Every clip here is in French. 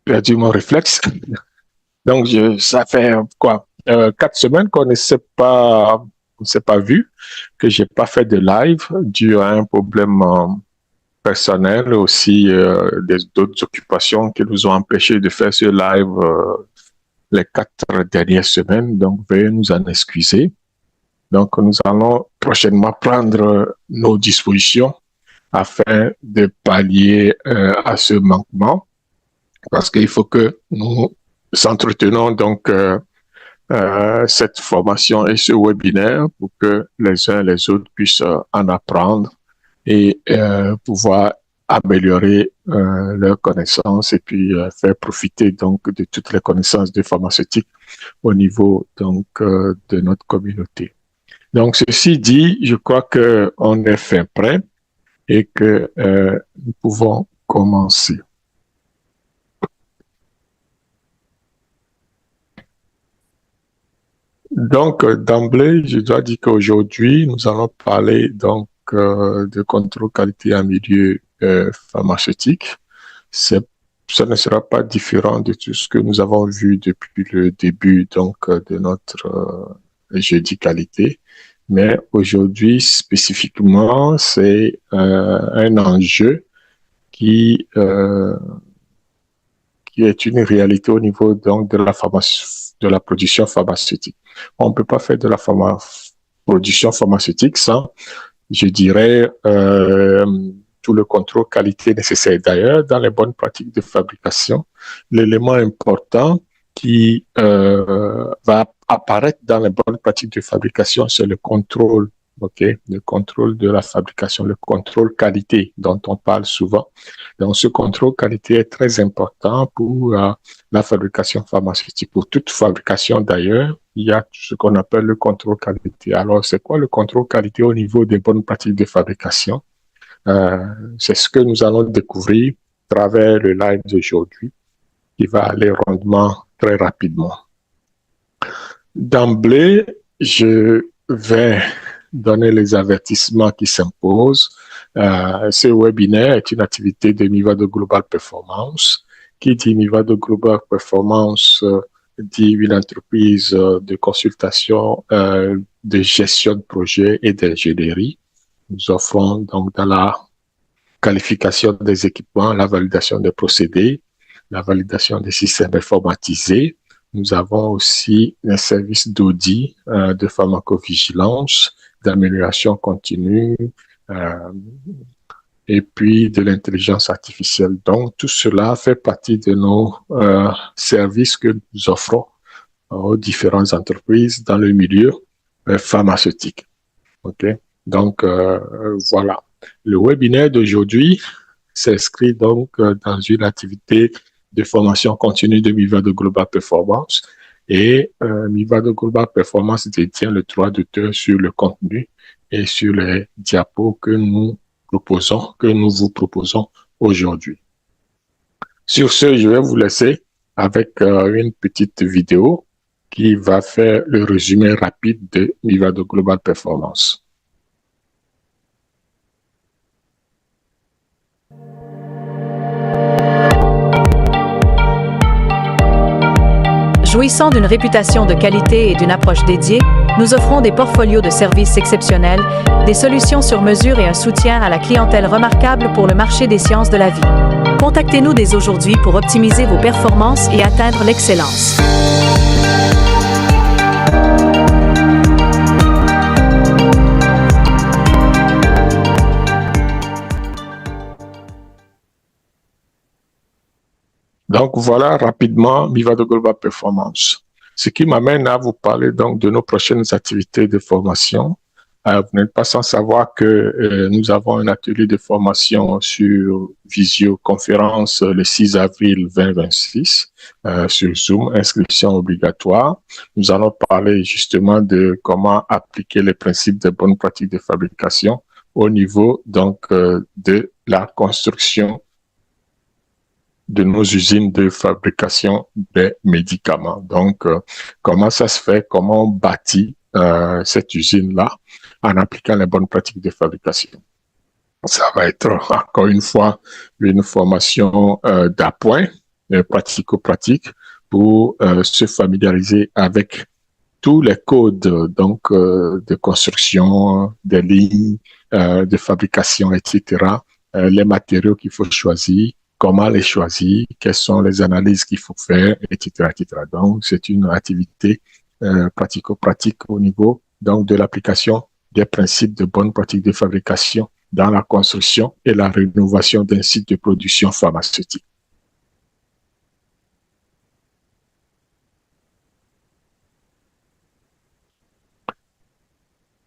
perdu mon réflexe. Donc, ça fait quoi 4 semaines qu'on ne s'est pas vu, que j'ai pas fait de live dû à un problème personnel, aussi d'autres occupations qui nous ont empêchés de faire ce live les 4 dernières semaines. Donc, veuillez nous en excuser. Donc, nous allons prochainement prendre nos dispositions afin de pallier à ce manquement, parce qu'il faut que nous entretenons donc cette formation et ce webinaire pour que les uns et les autres puissent en apprendre et pouvoir améliorer leurs connaissances et puis faire profiter donc de toutes les connaissances de pharmaceutique au niveau donc de notre communauté. Donc, ceci dit, je crois qu'on est fin prêt et que nous pouvons commencer. Donc, d'emblée, je dois dire qu'aujourd'hui, nous allons parler donc de contrôle qualité en milieu pharmaceutique. Ça ne sera pas différent de tout ce que nous avons vu depuis le début donc de notre jeudi qualité. Mais aujourd'hui, spécifiquement, c'est un enjeu qui est une réalité au niveau donc de la production pharmaceutique. On ne peut pas faire de la production pharmaceutique sans, je dirais, tout le contrôle qualité nécessaire. D'ailleurs, dans les bonnes pratiques de fabrication, l'élément important qui va apparaître dans les bonnes pratiques de fabrication, c'est le contrôle, le contrôle de la fabrication, le contrôle qualité dont on parle souvent. Donc, ce contrôle qualité est très important pour la fabrication pharmaceutique. Pour toute fabrication, d'ailleurs, il y a ce qu'on appelle le contrôle qualité. Alors, c'est quoi le contrôle qualité au niveau des bonnes pratiques de fabrication? C'est ce que nous allons découvrir à travers le live d'aujourd'hui, qui va aller rondement très rapidement. D'emblée, je vais donner les avertissements qui s'imposent. Ce webinaire est une activité de Mivado Global Performance. Qui dit Mivado Global Performance dit une entreprise de consultation, de gestion de projet et d'ingénierie. Nous offrons donc dans la qualification des équipements, la validation des procédés, la validation des systèmes informatisés. Nous avons aussi un service d'audit, de pharmacovigilance, d'amélioration continue, et puis de l'intelligence artificielle. Donc, tout cela fait partie de nos services que nous offrons aux différentes entreprises dans le milieu pharmaceutique. Donc, voilà. Le webinaire d'aujourd'hui s'inscrit donc dans une activité de formation continue de Mivado Global Performance. Et Mivado Global Performance détient le droit d'auteur sur le contenu et sur les diapos que nous vous proposons aujourd'hui. Sur ce, je vais vous laisser avec une petite vidéo qui va faire le résumé rapide de Mivado Global Performance. Jouissant d'une réputation de qualité et d'une approche dédiée, nous offrons des portfolios de services exceptionnels, des solutions sur mesure et un soutien à la clientèle remarquable pour le marché des sciences de la vie. Contactez-nous dès aujourd'hui pour optimiser vos performances et atteindre l'excellence. Donc voilà rapidement Mivado Global Performance. Ce qui m'amène à vous parler donc de nos prochaines activités de formation. Vous n'êtes pas sans savoir que nous avons un atelier de formation sur visioconférence le 6 avril 2026 sur Zoom, inscription obligatoire. Nous allons parler justement de comment appliquer les principes de bonnes pratiques de fabrication au niveau donc de la construction de nos usines de fabrication des médicaments. Donc, comment ça se fait, comment on bâtit cette usine-là en appliquant les bonnes pratiques de fabrication. Ça va être encore une fois une formation d'appoint pratico-pratique pour se familiariser avec tous les codes donc de construction, des lignes de fabrication, etc., les matériaux qu'il faut choisir, comment les choisir, quelles sont les analyses qu'il faut faire, etc., etc. Donc, c'est une activité pratico-pratique au niveau donc de l'application des principes de bonne pratique de fabrication dans la construction et la rénovation d'un site de production pharmaceutique.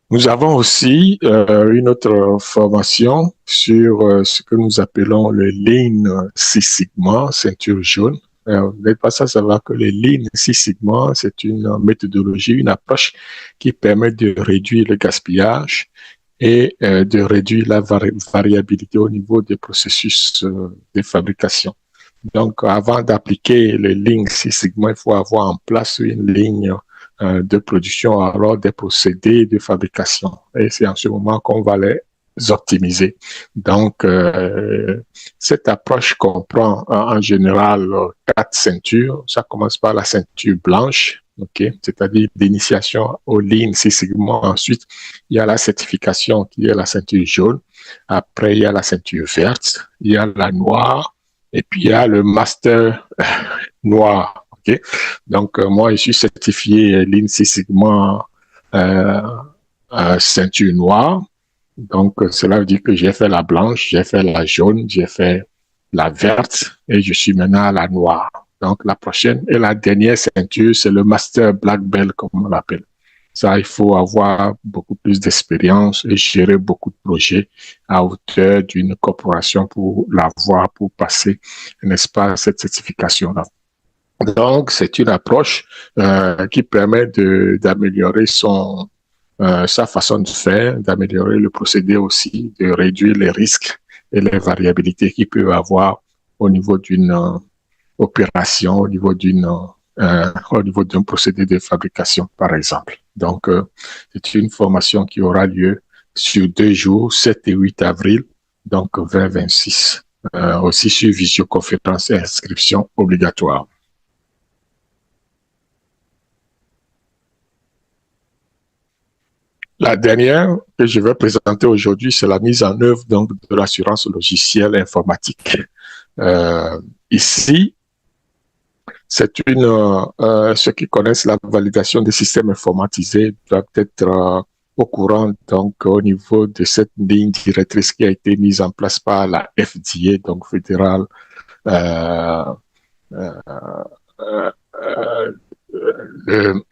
Nous avons aussi une autre formation sur ce que nous appelons le Lean Six Sigma, ceinture jaune. Vous n'êtes pas ça savoir que le Lean Six Sigma, c'est une méthodologie, une approche qui permet de réduire le gaspillage et de réduire la variabilité au niveau des processus de fabrication. Donc, avant d'appliquer le Lean Six Sigma, il faut avoir en place une ligne de production, alors des procédés de fabrication. Et c'est en ce moment qu'on va les optimiser. Donc, cette approche comprend en général 4 ceintures. Ça commence par la ceinture blanche, c'est-à-dire l'initiation au Lean Six Sigma. Ensuite, il y a la certification qui est la ceinture jaune. Après, il y a la ceinture verte, il y a la noire, et puis il y a le master noir. Okay. Donc, moi, je suis certifié Lean Six Sigma ceinture noire. Donc, cela veut dire que j'ai fait la blanche, j'ai fait la jaune, j'ai fait la verte et je suis maintenant à la noire. Donc, la prochaine et la dernière ceinture, c'est le Master Black Belt, comme on l'appelle. Ça, il faut avoir beaucoup plus d'expérience et gérer beaucoup de projets à hauteur d'une corporation pour l'avoir, pour passer, n'est-ce pas, cette certification-là. Donc, c'est une approche qui permet d'améliorer sa façon de faire, d'améliorer le procédé aussi, de réduire les risques et les variabilités qu'il peut avoir au niveau d'une opération, au niveau d'un procédé de fabrication, par exemple. Donc, c'est une formation qui aura lieu sur 2 jours, 7 et 8 avril, donc 2026, aussi sur visioconférence et inscription obligatoire. La dernière que je vais présenter aujourd'hui, c'est la mise en œuvre donc, de l'assurance logicielle informatique. Ici, c'est ceux qui connaissent la validation des systèmes informatisés doivent être au courant donc au niveau de cette ligne directrice qui a été mise en place par la FDA, donc fédérale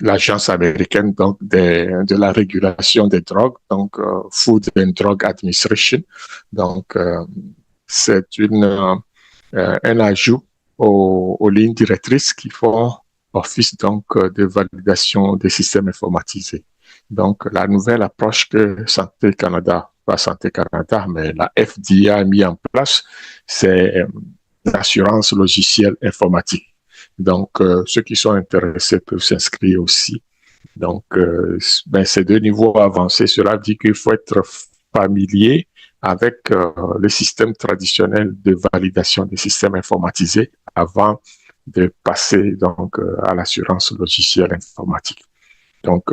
l'agence américaine donc de la régulation des drogues, donc Food and Drug Administration. Donc c'est un ajout aux lignes directrices qui font office donc de validation des systèmes informatisés. Donc la nouvelle approche que Santé Canada, pas Santé Canada, mais la FDA a mis en place, c'est l'assurance logicielle informatique. Donc, ceux qui sont intéressés peuvent s'inscrire aussi. Donc, ces 2 niveaux avancés, cela dit qu'il faut être familier avec le système traditionnel de validation des systèmes informatisés avant de passer donc à l'assurance logicielle informatique. Donc,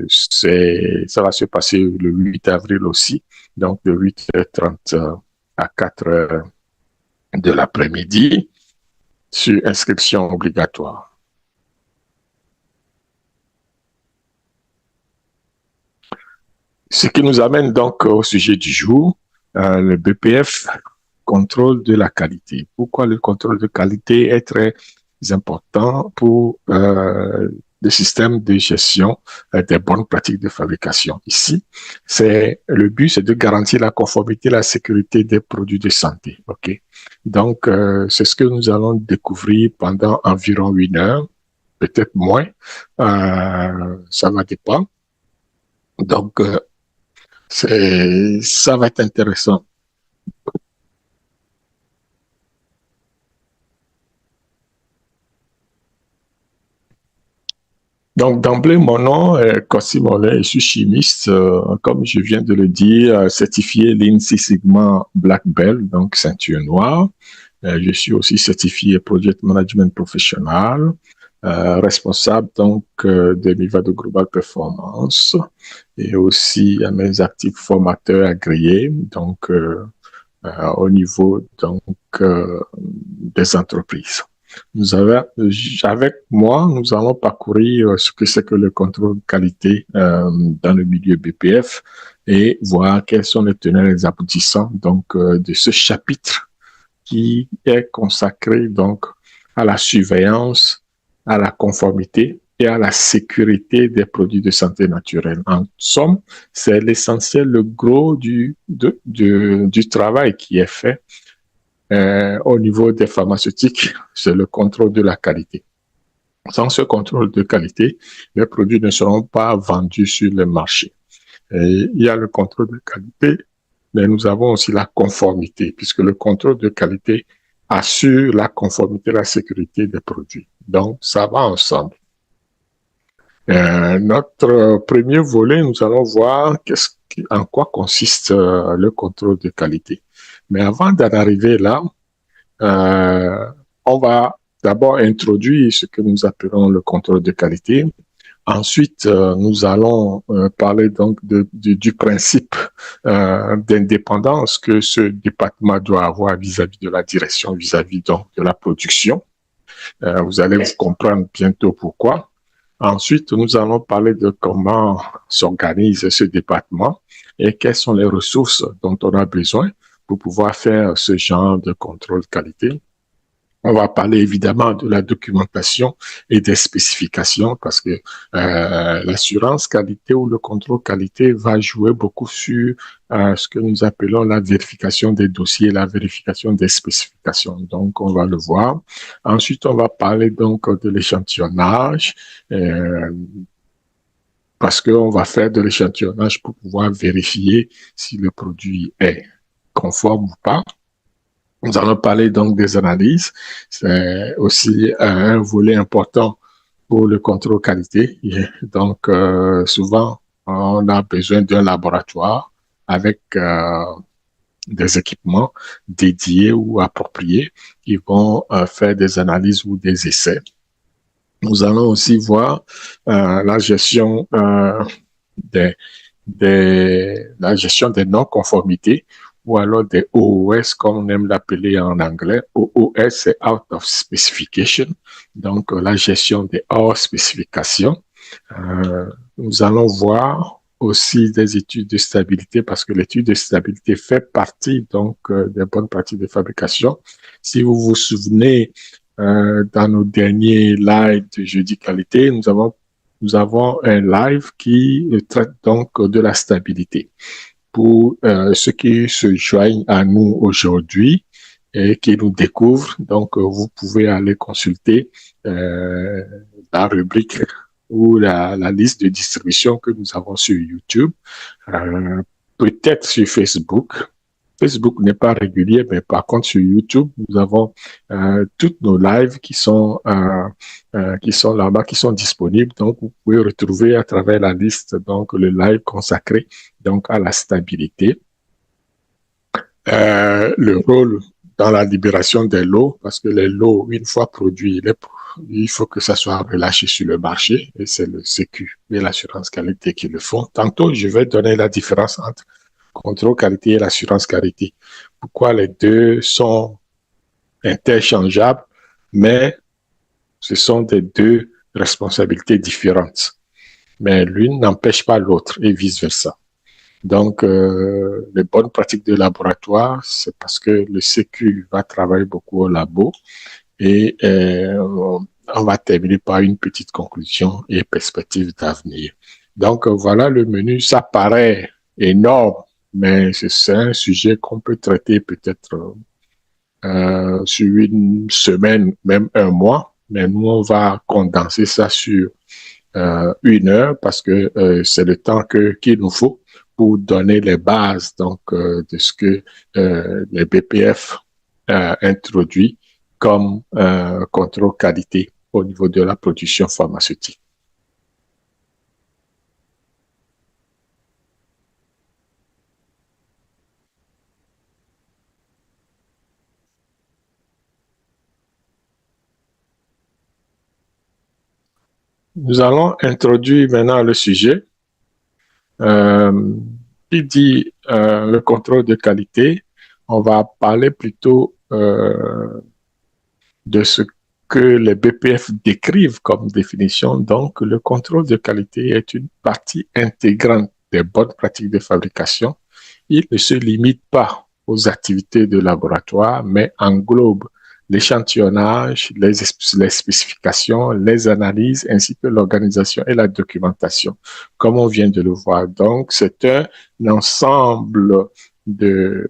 ça va se passer le 8 avril aussi, donc de 8h30 à 4h de l'après-midi. Sur inscription obligatoire. Ce qui nous amène donc au sujet du jour, le BPF, contrôle de la qualité. Pourquoi le contrôle de qualité est très important pour le système de gestion des bonnes pratiques de fabrication. Ici, le but, c'est de garantir la conformité et la sécurité des produits de santé. OK? Donc, c'est ce que nous allons découvrir pendant environ 1 heure, peut-être moins. Ça va dépendre. Donc, ça va être intéressant. Donc, d'emblée, mon nom est Kossi Mollet, je suis chimiste, comme je viens de le dire, certifié Lean Six Sigma Black Belt, donc ceinture noire. Je suis aussi certifié Project Management Professional, responsable donc de Mivado Global Performance et aussi à mes actifs formateurs agréés, donc au niveau donc des entreprises. Avec moi, nous allons parcourir ce que c'est que le contrôle de qualité dans le milieu BPF et voir quels sont les tenants et les aboutissants donc de ce chapitre qui est consacré donc à la surveillance, à la conformité et à la sécurité des produits de santé naturelle. En somme, c'est l'essentiel, le gros du travail qui est fait au niveau des pharmaceutiques, c'est le contrôle de la qualité. Sans ce contrôle de qualité, les produits ne seront pas vendus sur le marché. Et il y a le contrôle de qualité, mais nous avons aussi la conformité, puisque le contrôle de qualité assure la conformité et la sécurité des produits. Donc, ça va ensemble. Notre premier volet, nous allons voir en quoi consiste le contrôle de qualité. Mais avant d'en arriver là, on va d'abord introduire ce que nous appelons le contrôle de qualité. Ensuite, nous allons parler donc du principe d'indépendance que ce département doit avoir vis-à-vis de la direction, vis-à-vis donc de la production. Vous allez vous comprendre bientôt pourquoi. Ensuite, nous allons parler de comment s'organise ce département et quelles sont les ressources dont on a besoin pour pouvoir faire ce genre de contrôle qualité. On va parler évidemment de la documentation et des spécifications parce que l'assurance qualité ou le contrôle qualité va jouer beaucoup sur ce que nous appelons la vérification des dossiers, la vérification des spécifications. Donc, on va le voir. Ensuite, on va parler donc de l'échantillonnage parce qu'on va faire de l'échantillonnage pour pouvoir vérifier si le produit est conforme ou pas. Nous allons parler donc des analyses. C'est aussi un volet important pour le contrôle qualité. Et donc, souvent, on a besoin d'un laboratoire avec des équipements dédiés ou appropriés qui vont faire des analyses ou des essais. Nous allons aussi voir la gestion la gestion des non-conformités ou alors des OOS, comme on aime l'appeler en anglais. OOS, c'est Out of Specification, donc la gestion des hors spécifications. Nous allons voir aussi des études de stabilité parce que l'étude de stabilité fait partie donc des bonnes pratiques de fabrication. Si vous vous souvenez, dans nos derniers lives de jeudi qualité, nous avons un live qui traite donc de la stabilité. Pour ceux qui se joignent à nous aujourd'hui et qui nous découvrent, donc vous pouvez aller consulter la rubrique ou la liste de distribution que nous avons sur YouTube, peut-être sur Facebook. Facebook n'est pas régulier, mais par contre sur YouTube, nous avons toutes nos lives qui sont là-bas, qui sont disponibles. Donc, vous pouvez retrouver à travers la liste donc le live consacré donc à la stabilité, le rôle dans la libération des lots, parce que les lots, une fois produits, il faut que ça soit relâché sur le marché, et c'est le Sécu et l'assurance qualité qui le font. Tantôt, je vais donner la différence entre contrôle qualité et l'assurance qualité. Pourquoi les deux sont interchangeables, mais ce sont des deux responsabilités différentes. Mais l'une n'empêche pas l'autre et vice-versa. Donc, les bonnes pratiques de laboratoire, c'est parce que le Sécu va travailler beaucoup au labo et on va terminer par une petite conclusion et perspective d'avenir. Donc, voilà le menu. Ça paraît énorme, mais c'est un sujet qu'on peut traiter peut-être sur une semaine, même un mois. Mais nous, on va condenser ça sur 1 heure parce que c'est le temps qu'il nous faut pour donner les bases donc de ce que les BPF introduit comme contrôle qualité au niveau de la production pharmaceutique. Nous allons introduire maintenant le sujet. Qui dit le contrôle de qualité, on va parler plutôt de ce que les BPF décrivent comme définition. Donc, le contrôle de qualité est une partie intégrante des bonnes pratiques de fabrication. Il ne se limite pas aux activités de laboratoire, mais englobe l'échantillonnage, les spécifications, les analyses, ainsi que l'organisation et la documentation, comme on vient de le voir. Donc, c'est un ensemble de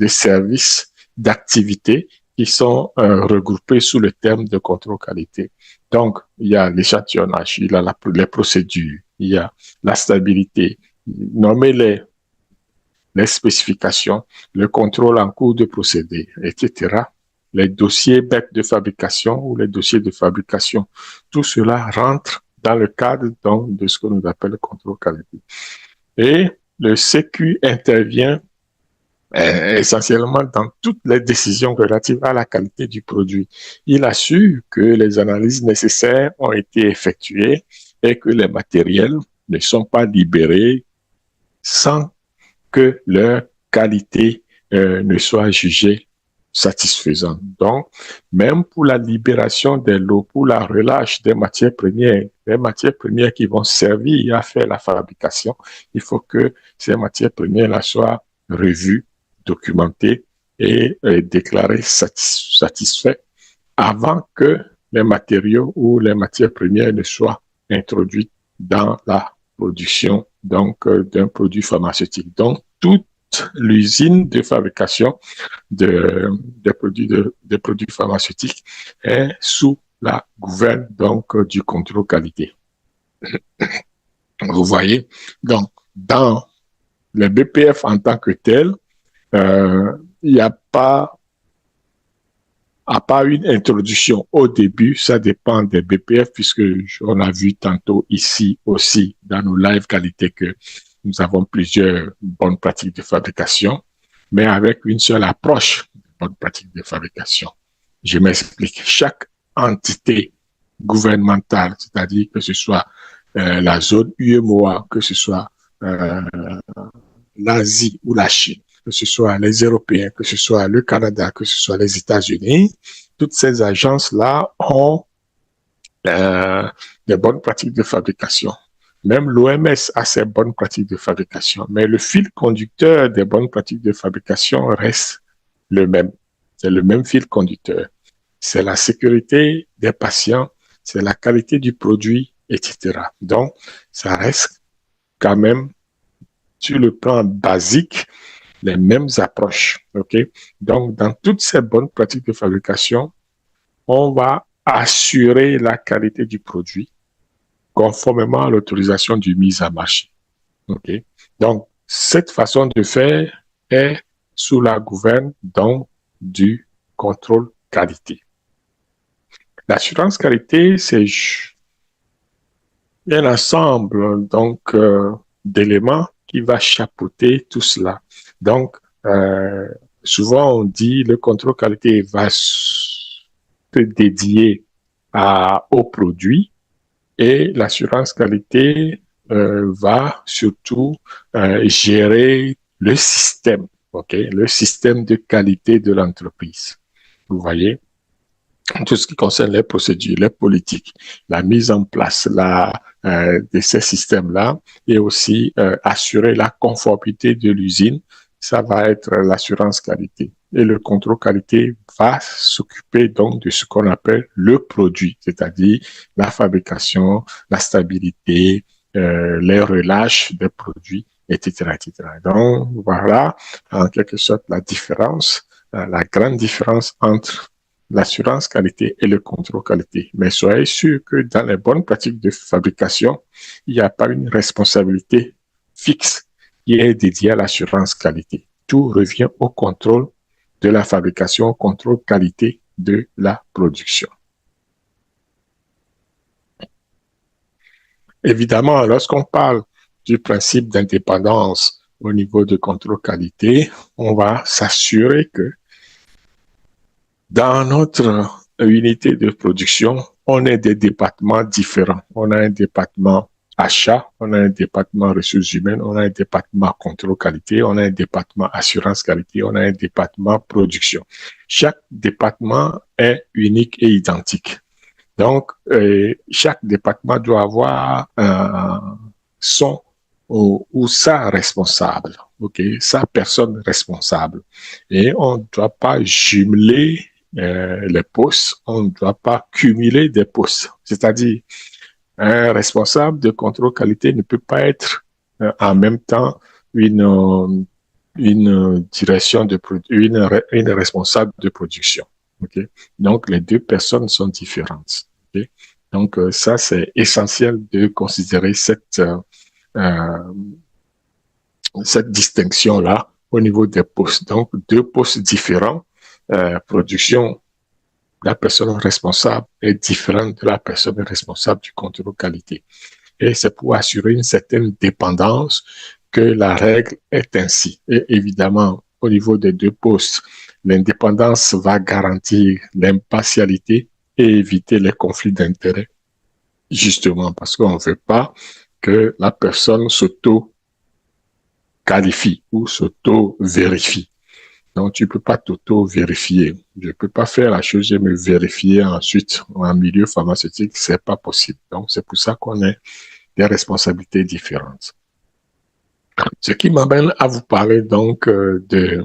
services, d'activités qui sont regroupés sous le terme de contrôle qualité. Donc, il y a l'échantillonnage, il y a les procédures, il y a la stabilité, nommer les spécifications, le contrôle en cours de procédé, etc. Les dossiers bêtes de fabrication ou les dossiers de fabrication, tout cela rentre dans le cadre donc, de ce que nous appelons le contrôle qualité. Et le CQ intervient essentiellement dans toutes les décisions relatives à la qualité du produit. Il assure que les analyses nécessaires ont été effectuées et que les matériels ne sont pas libérés sans que leur qualité ne soit jugée satisfaisante. Donc, même pour la libération des lots, pour la relâche des matières premières, les matières premières qui vont servir à faire la fabrication, il faut que ces matières premières-là soient revues, documentées et déclarées satisfaites avant que les matériaux ou les matières premières ne soient introduites dans la production donc d'un produit pharmaceutique. Donc, toute l'usine de fabrication de produits pharmaceutiques est sous la gouverne donc du contrôle qualité. Vous voyez, donc dans les BPF en tant que tel, il n'y a pas, à part une introduction au début, ça dépend des BPF, puisque on a vu tantôt ici aussi dans nos live qualité que nous avons plusieurs bonnes pratiques de fabrication, mais avec une seule approche de bonnes pratiques de fabrication. Je m'explique. Chaque entité gouvernementale, c'est-à-dire que ce soit la zone UEMOA, que ce soit l'Asie ou la Chine, que ce soit les Européens, que ce soit le Canada, que ce soit les États-Unis, toutes ces agences-là ont des bonnes pratiques de fabrication. Même l'OMS a ses bonnes pratiques de fabrication, mais le fil conducteur des bonnes pratiques de fabrication reste le même. C'est le même fil conducteur. C'est la sécurité des patients, c'est la qualité du produit, etc. Donc, ça reste quand même sur le plan basique les mêmes approches. Okay? Donc, dans toutes ces bonnes pratiques de fabrication, on va assurer la qualité du produit conformément à l'autorisation du mise à marché. Okay? Donc, cette façon de faire est sous la gouverne donc du contrôle qualité. L'assurance qualité, c'est un ensemble donc d'éléments qui va chapeauter tout cela. Donc, souvent on dit le contrôle qualité va se dédier au produit et l'assurance qualité va surtout gérer le système, okay? Le système de qualité de l'entreprise. Vous voyez, tout ce qui concerne les procédures, les politiques, la mise en place de ces systèmes-là et aussi assurer la conformité de l'usine, ça va être l'assurance qualité. Et le contrôle qualité va s'occuper donc de ce qu'on appelle le produit, c'est-à-dire la fabrication, la stabilité, les relâches des produits, etc., etc. Donc, voilà en quelque sorte la différence, la grande différence entre l'assurance qualité et le contrôle qualité. Mais soyez sûr que dans les bonnes pratiques de fabrication, il n'y a pas une responsabilité fixe qui est dédiée à l'assurance qualité. Tout revient au contrôle de la fabrication, au contrôle qualité de la production. Évidemment, lorsqu'on parle du principe d'indépendance au niveau de contrôle qualité, on va s'assurer que dans notre unité de production, on est des départements différents. On a un département achat, on a un département ressources humaines, on a un département contrôle qualité, on a un département assurance qualité, on a un département production. Chaque département est unique et identique. Donc, chaque département doit avoir son ou sa responsable, ok, sa personne responsable. Et on ne doit pas jumeler les postes, on ne doit pas cumuler des postes. C'est-à-dire, un responsable de contrôle qualité ne peut pas être en même temps une direction de une responsable de production. Okay? Donc, les deux personnes sont différentes. Okay? Donc, ça, c'est essentiel de considérer cette distinction-là au niveau des postes. Donc, deux postes différents. Production, la personne responsable est différente de la personne responsable du contrôle qualité. Et c'est pour assurer une certaine dépendance que la règle est ainsi. Et évidemment, au niveau des deux postes, l'indépendance va garantir l'impartialité et éviter les conflits d'intérêts. Justement, parce qu'on ne veut pas que la personne s'auto-qualifie ou s'auto-vérifie. Donc, tu ne peux pas t'auto-vérifier. Je ne peux pas faire la chose et me vérifier ensuite en milieu pharmaceutique. Ce n'est pas possible. Donc, c'est pour ça qu'on a des responsabilités différentes. Ce qui m'amène à vous parler donc de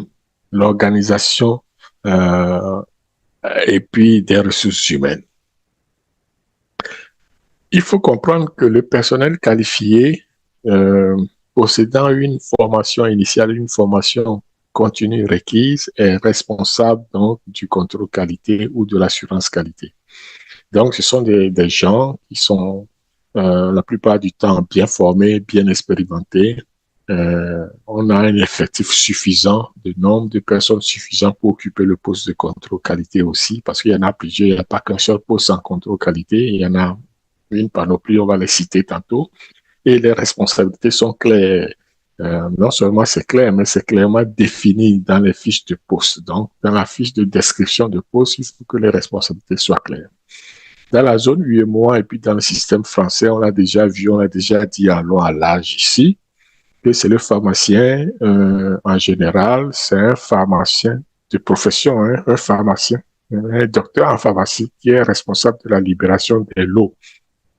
l'organisation et puis des ressources humaines. Il faut comprendre que le personnel qualifié possédant une formation initiale, une formation continue requise est responsable donc du contrôle qualité ou de l'assurance qualité. Donc, ce sont des gens qui sont la plupart du temps bien formés, bien expérimentés. On a un effectif suffisant, de nombre de personnes suffisant pour occuper le poste de contrôle qualité aussi, parce qu'il y en a plusieurs, il n'y a pas qu'un seul poste en contrôle qualité, il y en a une panoplie, on va les citer tantôt, et les responsabilités sont claires. Non seulement c'est clair, mais c'est clairement défini dans les fiches de poste. Donc, dans la fiche de description de poste, il faut que les responsabilités soient claires. Dans la zone UEMOA et puis dans le système français, on l'a déjà vu, on l'a déjà dit allons à l'âge ici, que c'est le pharmacien en général, c'est un pharmacien de profession, hein, un pharmacien, un docteur en pharmacie qui est responsable de la libération des lots.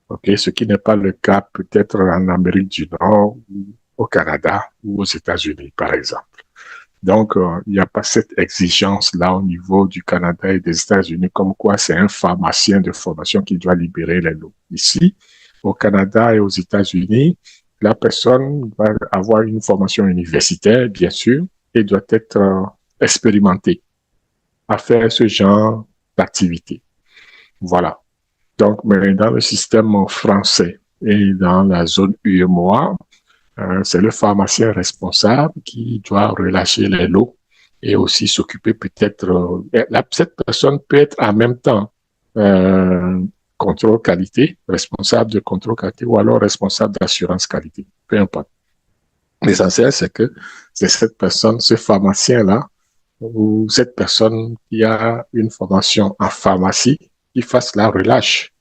Okay, ce qui n'est pas le cas peut-être en Amérique du Nord, ou au Canada ou aux États-Unis, par exemple. Donc, il n'y a pas cette exigence-là au niveau du Canada et des États-Unis, comme quoi c'est un pharmacien de formation qui doit libérer les lots. Ici, au Canada et aux États-Unis, la personne va avoir une formation universitaire, bien sûr, et doit être expérimentée à faire ce genre d'activité. Voilà. Donc, mais dans le système français et dans la zone UEMOA, c'est le pharmacien responsable qui doit relâcher les lots et aussi s'occuper peut-être... cette personne peut être en même temps contrôle qualité, responsable de contrôle qualité ou alors responsable d'assurance qualité, peu importe. L'essentiel, c'est que c'est cette personne, ce pharmacien-là, ou cette personne qui a une formation en pharmacie, qui fasse la relâche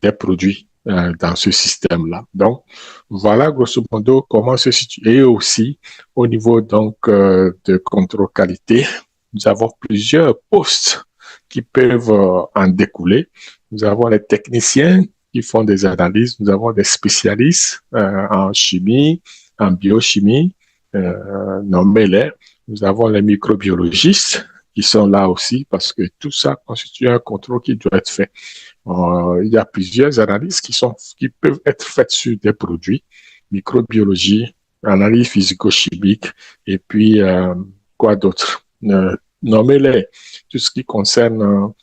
des produits dans ce système-là. Donc, voilà grosso modo comment se situer. Et aussi, au niveau donc de contrôle qualité, nous avons plusieurs postes qui peuvent en découler. Nous avons les techniciens qui font des analyses, nous avons des spécialistes en chimie, en biochimie, nommez-les. Nous avons les microbiologistes qui sont là aussi parce que tout ça constitue un contrôle qui doit être fait. Il y a plusieurs analyses qui peuvent être faites sur des produits, microbiologie, analyse physico-chimique, et puis quoi d'autre? Nommez-les, tout ce qui concerne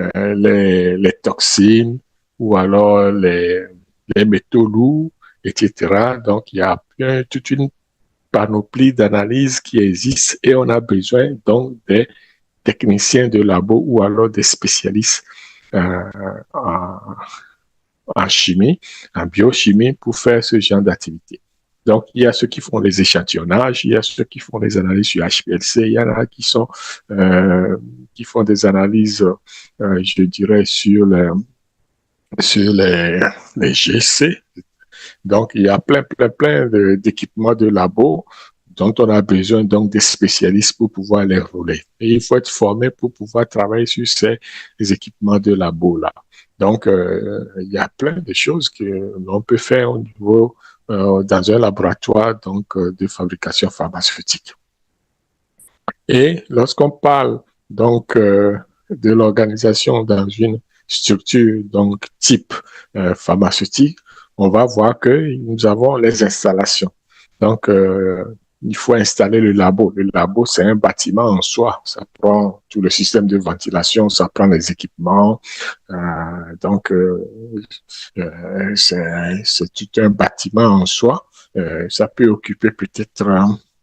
les toxines ou alors les métaux lourds, etc. Donc, il y a toute une panoplie d'analyses qui existe et on a besoin donc des techniciens de labo ou alors des spécialistes en chimie, en biochimie pour faire ce genre d'activité. Donc, il y a ceux qui font les échantillonnages, il y a ceux qui font les analyses sur HPLC, il y en a qui font des analyses, je dirais, sur les GC. Donc, il y a plein d'équipements de labo dont on a besoin donc des spécialistes pour pouvoir les rouler. Et il faut être formé pour pouvoir travailler sur ces équipements de labo-là. Donc, il y a plein de choses que l'on peut faire au niveau dans un laboratoire donc de fabrication pharmaceutique. Et lorsqu'on parle donc de l'organisation dans une structure donc type pharmaceutique, on va voir que nous avons les installations. Donc, il faut installer le labo. Le labo, c'est un bâtiment en soi. Ça prend tout le système de ventilation, ça prend les équipements. Donc, c'est tout un bâtiment en soi. Ça peut occuper peut-être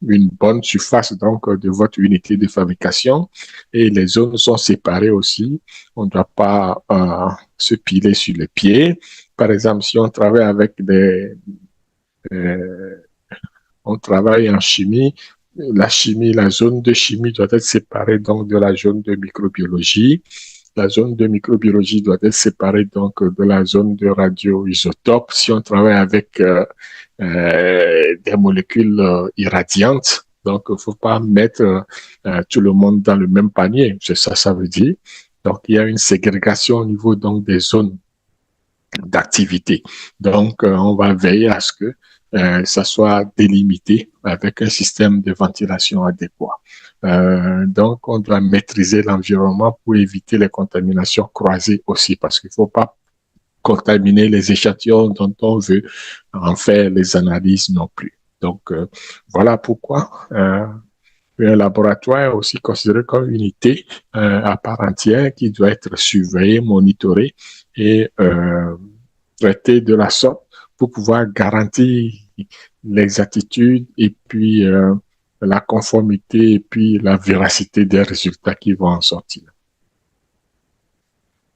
une bonne surface donc de votre unité de fabrication et les zones sont séparées aussi. On ne doit pas se piler sur les pieds. Par exemple, si on travaille avec on travaille en chimie, la zone de chimie doit être séparée donc de la zone de microbiologie. La zone de microbiologie doit être séparée donc de la zone de radioisotope. Si on travaille avec des molécules irradiantes, donc il ne faut pas mettre tout le monde dans le même panier. C'est ça, ça veut dire. Donc il y a une ségrégation au niveau donc des zones d'activité. Donc on va veiller à ce que ça soit délimité avec un système de ventilation adéquat. Donc, on doit maîtriser l'environnement pour éviter les contaminations croisées aussi, parce qu'il ne faut pas contaminer les échantillons dont on veut en faire les analyses non plus. Donc, voilà pourquoi un laboratoire est aussi considéré comme une unité à part entière qui doit être surveillée, monitorée et traitée de la sorte pour pouvoir garantir l'exactitude et puis la conformité et puis la véracité des résultats qui vont en sortir.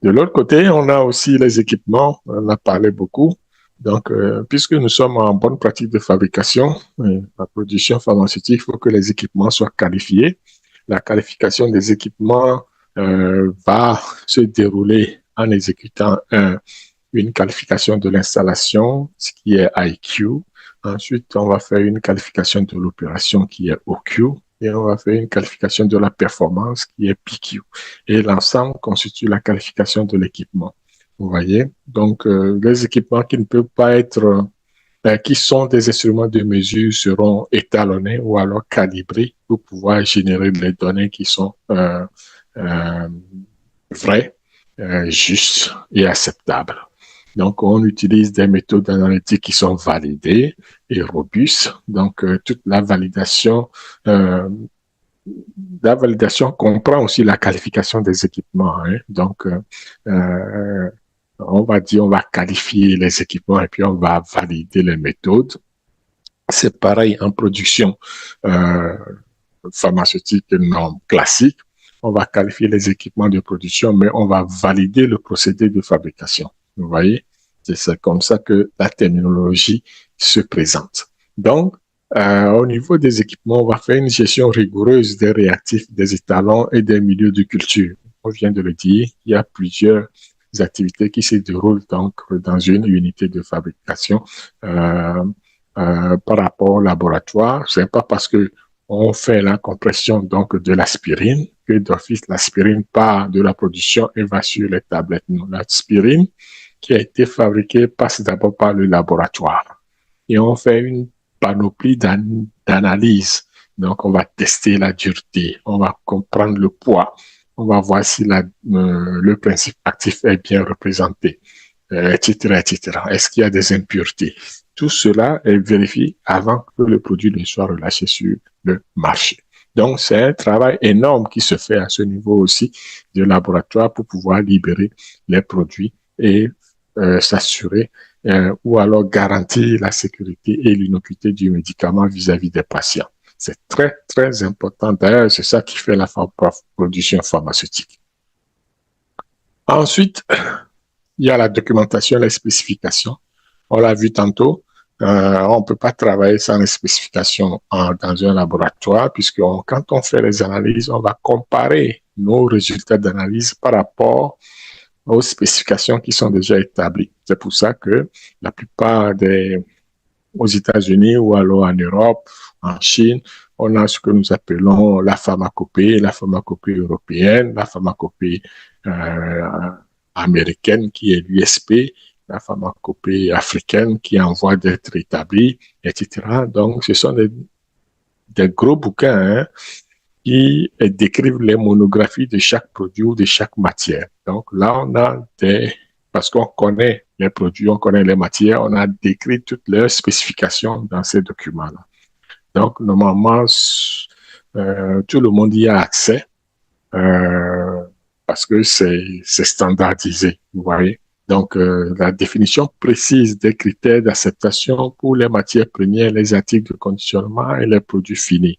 De l'autre côté, on a aussi les équipements, on en a parlé beaucoup. Donc, puisque nous sommes en bonne pratique de fabrication, la production pharmaceutique, il faut que les équipements soient qualifiés. La qualification des équipements va se dérouler en exécutant une qualification de l'installation, ce qui est IQ. Ensuite, on va faire une qualification de l'opération qui est OQ et on va faire une qualification de la performance qui est PQ. Et l'ensemble constitue la qualification de l'équipement. Vous voyez? Donc, les équipements qui ne peuvent pas être, qui sont des instruments de mesure seront étalonnés ou alors calibrés pour pouvoir générer les données qui sont vraies, justes et acceptables. Donc, on utilise des méthodes analytiques qui sont validées et robustes. Donc, toute la validation comprend aussi la qualification des équipements. Hein. Donc, on va qualifier les équipements et puis on va valider les méthodes. C'est pareil en production pharmaceutique non classique. On va qualifier les équipements de production, mais on va valider le procédé de fabrication. Vous voyez, c'est comme ça que la terminologie se présente. Donc, au niveau des équipements, on va faire une gestion rigoureuse des réactifs, des étalons et des milieux de culture. On vient de le dire, il y a plusieurs activités qui se déroulent donc dans une unité de fabrication par rapport au laboratoire. C'est pas parce que on fait la compression donc de l'aspirine que d'office l'aspirine part de la production et va sur les tablettes. Non, l'aspirine qui a été fabriquée passe d'abord par le laboratoire et on fait une panoplie d'analyses. Donc on va tester la dureté, on va comprendre le poids, on va voir si le principe actif est bien représenté, etc., etc. Est-ce qu'il y a des impuretés? Tout cela est vérifié avant que le produit ne soit relâché sur le marché. Donc, c'est un travail énorme qui se fait à ce niveau aussi de laboratoire pour pouvoir libérer les produits et s'assurer ou alors garantir la sécurité et l'innocuité du médicament vis-à-vis des patients. C'est très, très important. D'ailleurs, c'est ça qui fait la production pharmaceutique. Ensuite, il y a la documentation, les spécifications. On l'a vu tantôt. On ne peut pas travailler sans les spécifications dans un laboratoire, puisque quand on fait les analyses, on va comparer nos résultats d'analyse par rapport aux spécifications qui sont déjà établies. C'est pour ça que la plupart aux États-Unis ou alors en Europe, en Chine, on a ce que nous appelons la pharmacopée européenne, la pharmacopée américaine qui est l'USP, la pharmacopée africaine qui est en voie d'être établie, etc. Donc, ce sont des gros bouquins qui décrivent les monographies de chaque produit ou de chaque matière. Donc là, on a parce qu'on connaît les produits, on connaît les matières, on a décrit toutes leurs spécifications dans ces documents-là. Donc, normalement, tout le monde y a accès parce que c'est standardisé, vous voyez. Donc, la définition précise des critères d'acceptation pour les matières premières, les articles de conditionnement et les produits finis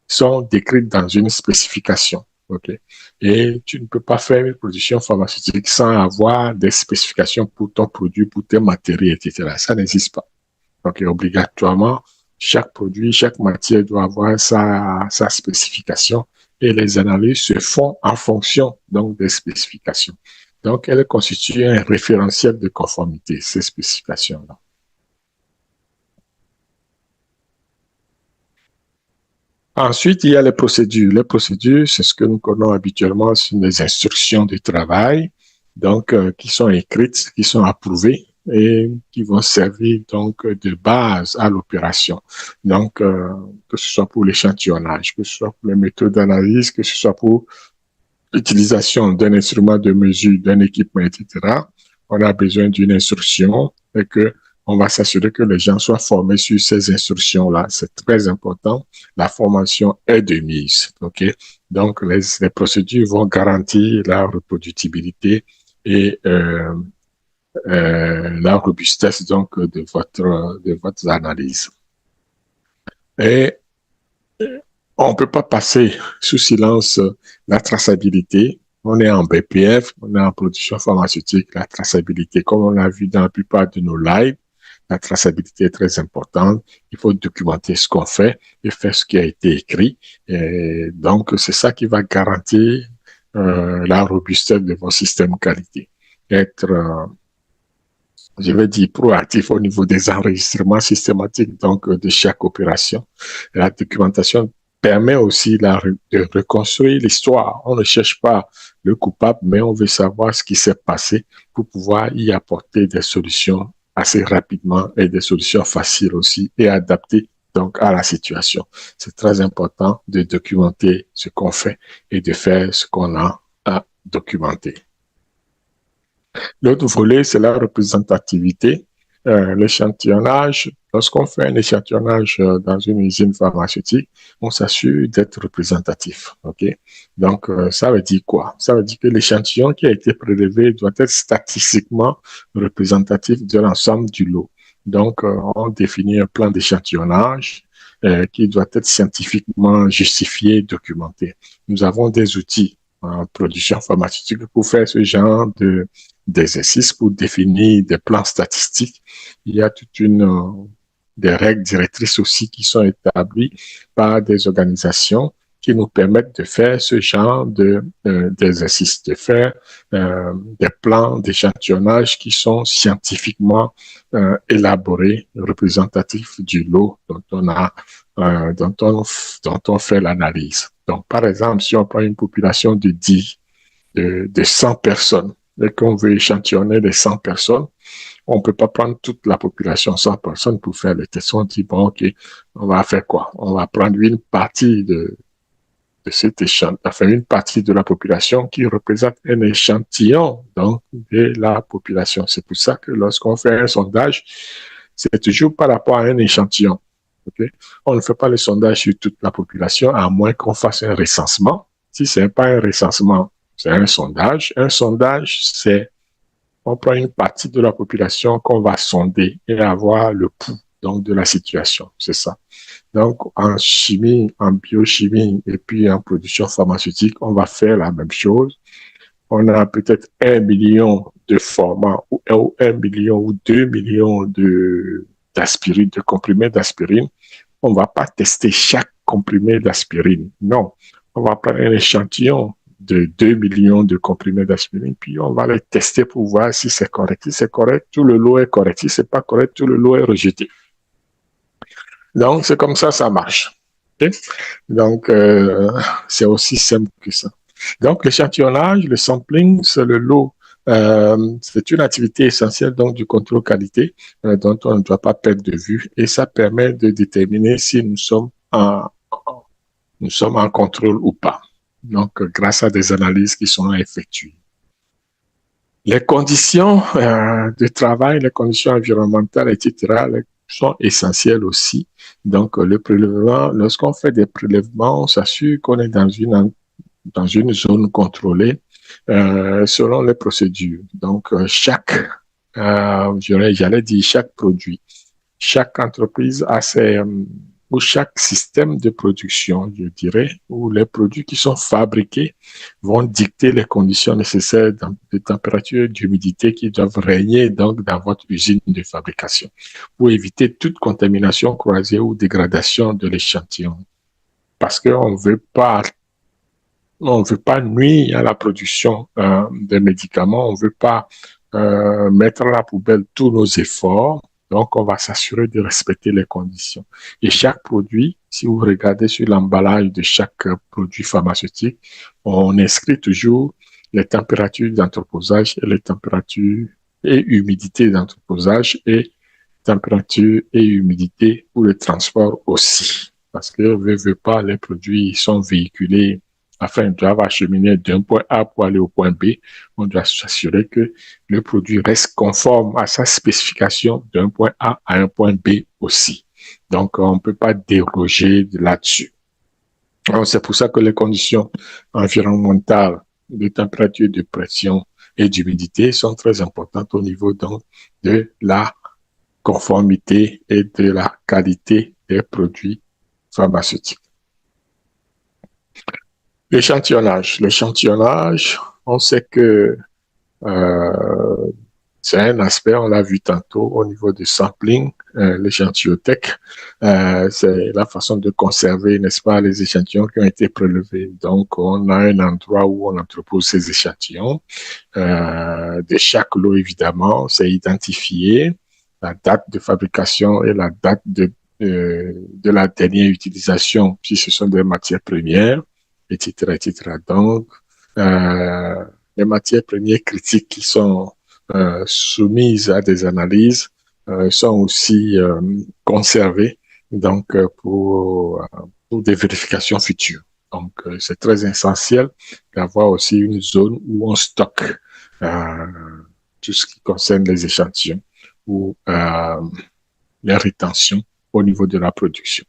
sont décrites dans une spécification. Okay? Et tu ne peux pas faire une production pharmaceutique sans avoir des spécifications pour ton produit, pour tes matériaux, etc. Ça n'existe pas. Donc, obligatoirement, chaque produit, chaque matière doit avoir sa spécification et les analyses se font en fonction donc des spécifications. Donc, elles constituent un référentiel de conformité, ces spécifications-là. Ensuite, il y a les procédures. Les procédures, c'est ce que nous connaissons habituellement, sur des instructions de travail, donc qui sont écrites, qui sont approuvées et qui vont servir donc de base à l'opération. Donc, que ce soit pour l'échantillonnage, que ce soit pour les méthodes d'analyse, que ce soit pour l'utilisation d'un instrument de mesure, d'un équipement, etc. On a besoin d'une instruction et que on va s'assurer que les gens soient formés sur ces instructions-là. C'est très important. La formation est de mise. Okay? Donc, les procédures vont garantir la reproductibilité et la robustesse donc de votre analyse. Et on ne peut pas passer sous silence la traçabilité. On est en BPF, on est en production pharmaceutique. La traçabilité, comme on l'a vu dans la plupart de nos lives, la traçabilité est très importante. Il faut documenter ce qu'on fait et faire ce qui a été écrit. Et donc, c'est ça qui va garantir la robustesse de vos systèmes qualité. Être, je vais dire, proactif au niveau des enregistrements systématiques donc de chaque opération. La documentation permet aussi de reconstruire l'histoire. On ne cherche pas le coupable, mais on veut savoir ce qui s'est passé pour pouvoir y apporter des solutions assez rapidement et des solutions faciles aussi et adaptées donc à la situation. C'est très important de documenter ce qu'on fait et de faire ce qu'on a à documenter. L'autre volet, c'est la représentativité. L'échantillonnage, lorsqu'on fait un échantillonnage dans une usine pharmaceutique, on s'assure d'être représentatif. Okay? Donc, ça veut dire quoi? Ça veut dire que l'échantillon qui a été prélevé doit être statistiquement représentatif de l'ensemble du lot. Donc, on définit un plan d'échantillonnage qui doit être scientifiquement justifié et documenté. Nous avons des outils en production pharmaceutique pour faire ce genre d'exercice, pour définir des plans statistiques. Il y a toute des règles directrices aussi qui sont établies par des organisations qui nous permettent de faire ce genre d'exercice, de faire des plans d'échantillonnage qui sont scientifiquement élaborés, représentatifs du lot dont on fait l'analyse. Donc, par exemple, si on prend une population de 100 personnes et qu'on veut échantillonner les 100 personnes, on ne peut pas prendre toute la population, 100 personnes, pour faire le test. On dit, bon, OK, on va faire quoi? On va prendre une partie de cet échantillon, enfin, une partie de la population qui représente un échantillon donc, de la population. C'est pour ça que lorsqu'on fait un sondage, c'est toujours par rapport à un échantillon. Okay? On ne fait pas le sondage sur toute la population, à moins qu'on fasse un recensement. Si ce n'est pas un recensement, c'est un sondage. Un sondage, c'est on prend une partie de la population qu'on va sonder et avoir le pouls donc, de la situation. C'est ça. Donc, en chimie, en biochimie et puis en production pharmaceutique, on va faire la même chose. On a peut-être 1 million de formats ou 1 million ou 2 millions d'aspirine, de comprimés d'aspirine, on ne va pas tester chaque comprimé d'aspirine. Non, on va prendre un échantillon de 2 millions de comprimés d'aspirine, puis on va les tester pour voir si c'est correct. Si c'est correct, tout le lot est correct. Si c'est pas correct, tout le lot est rejeté. Donc, c'est comme ça marche. Okay? Donc, c'est aussi simple que ça. Donc, l'échantillonnage, le sampling, c'est le lot. C'est une activité essentielle donc du contrôle qualité dont on ne doit pas perdre de vue et ça permet de déterminer si nous sommes en contrôle ou pas. Donc, grâce à des analyses qui sont effectuées. Les conditions de travail, les conditions environnementales, etc., sont essentielles aussi. Donc, le prélèvement, lorsqu'on fait des prélèvements, on s'assure qu'on est dans une zone contrôlée selon les procédures. Donc, chaque produit, chaque entreprise a ou chaque système de production, je dirais, où les produits qui sont fabriqués vont dicter les conditions nécessaires de température et d'humidité qui doivent régner donc dans votre usine de fabrication pour éviter toute contamination croisée ou dégradation de l'échantillon. Parce qu'on ne veut pas nuire à la production des médicaments, on ne veut pas mettre à la poubelle tous nos efforts. Donc, on va s'assurer de respecter les conditions. Et chaque produit, si vous regardez sur l'emballage de chaque produit pharmaceutique, on inscrit toujours les températures d'entreposage et les températures et humidité d'entreposage et température et humidité pour le transport aussi. Parce que, veut pas, les produits sont véhiculés afin de doivent acheminer d'un point A pour aller au point B, on doit s'assurer que le produit reste conforme à sa spécification d'un point A à un point B aussi. Donc, on ne peut pas déroger là-dessus. Alors, c'est pour ça que les conditions environnementales de température, de pression et d'humidité sont très importantes au niveau donc de la conformité et de la qualité des produits pharmaceutiques. L'échantillonnage, on sait que c'est un aspect, on l'a vu tantôt au niveau du sampling, l'échantillotech, c'est la façon de conserver, n'est-ce pas, les échantillons qui ont été prélevés. Donc, on a un endroit où on entrepose ces échantillons. De chaque lot, évidemment, c'est identifié, la date de fabrication et la date de la dernière utilisation, si ce sont des matières premières, etc., etc. Donc, les matières premières critiques qui sont soumises à des analyses sont aussi conservées donc pour des vérifications futures. Donc, c'est très essentiel d'avoir aussi une zone où on stocke tout ce qui concerne les échantillons ou les rétentions au niveau de la production.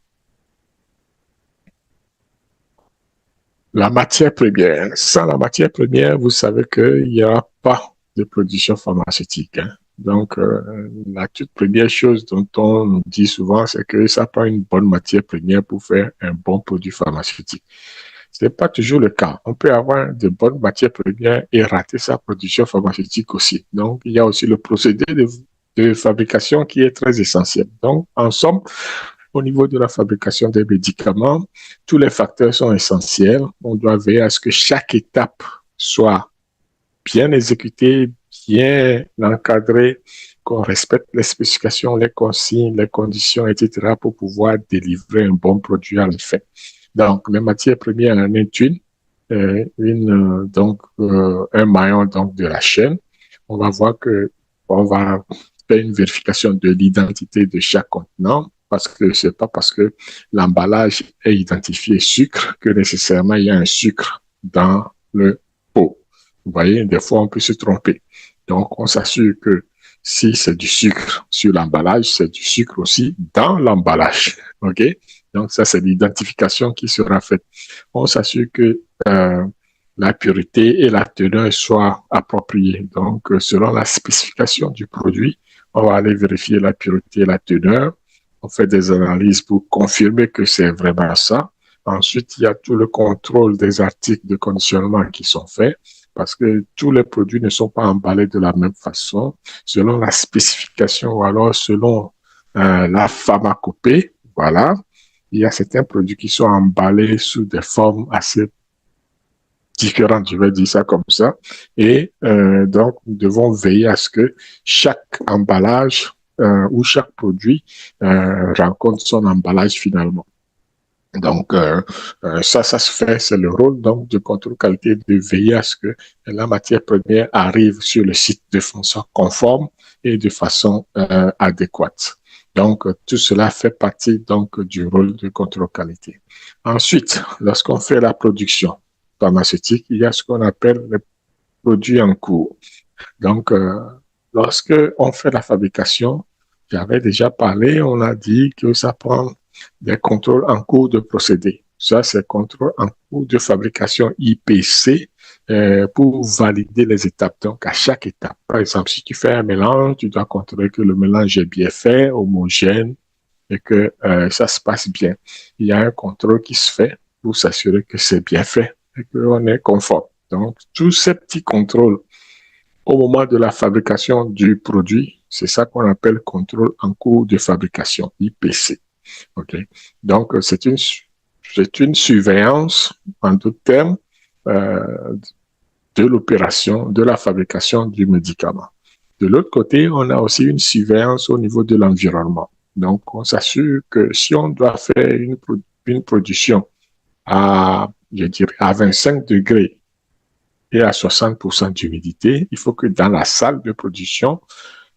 La matière première. Sans la matière première, vous savez qu'il n'y aura pas de production pharmaceutique. Hein. Donc, la toute première chose dont on nous dit souvent, c'est que ça prend une bonne matière première pour faire un bon produit pharmaceutique. Ce n'est pas toujours le cas. On peut avoir de bonnes matières premières et rater sa production pharmaceutique aussi. Donc, il y a aussi le procédé de fabrication qui est très essentiel. Donc, en somme, au niveau de la fabrication des médicaments, tous les facteurs sont essentiels. On doit veiller à ce que chaque étape soit bien exécutée, bien encadrée, qu'on respecte les spécifications, les consignes, les conditions, etc. pour pouvoir délivrer un bon produit à l'effet. Donc, les matières premières en est un maillon donc, de la chaîne. On va voir que on va faire une vérification de l'identité de chaque contenant. Parce que c'est pas parce que l'emballage est identifié sucre que nécessairement il y a un sucre dans le pot. Vous voyez, des fois on peut se tromper. Donc on s'assure que si c'est du sucre sur l'emballage, c'est du sucre aussi dans l'emballage. Ok? Donc ça c'est l'identification qui sera faite. On s'assure que la pureté et la teneur soient appropriées. Donc selon la spécification du produit, on va aller vérifier la pureté et la teneur. On fait des analyses pour confirmer que c'est vraiment ça. Ensuite, il y a tout le contrôle des articles de conditionnement qui sont faits parce que tous les produits ne sont pas emballés de la même façon selon la spécification ou alors selon la pharmacopée, voilà. Il y a certains produits qui sont emballés sous des formes assez différentes, je vais dire ça comme ça. Et donc, nous devons veiller à ce que chaque emballage ou chaque produit rencontre son emballage finalement. Donc, ça se fait, c'est le rôle donc du contrôle qualité de veiller à ce que la matière première arrive sur le site de façon conforme et de façon adéquate. Donc, tout cela fait partie donc du rôle du contrôle qualité. Ensuite, lorsqu'on fait la production pharmaceutique, il y a ce qu'on appelle les produits en cours. Donc, lorsque on fait la fabrication, j'avais déjà parlé, on a dit que ça prend des contrôles en cours de procédé. Ça, c'est contrôle en cours de fabrication IPC pour valider les étapes. Donc, à chaque étape, par exemple, si tu fais un mélange, tu dois contrôler que le mélange est bien fait, homogène et que ça se passe bien. Il y a un contrôle qui se fait pour s'assurer que c'est bien fait et qu'on est conforme. Donc, tous ces petits contrôles au moment de la fabrication du produit, c'est ça qu'on appelle contrôle en cours de fabrication, IPC. Okay? Donc, c'est une surveillance, en d'autres termes, de l'opération, de la fabrication du médicament. De l'autre côté, on a aussi une surveillance au niveau de l'environnement. Donc, on s'assure que si on doit faire une production à, je dirais, à 25 degrés et à 60% d'humidité, il faut que dans la salle de production,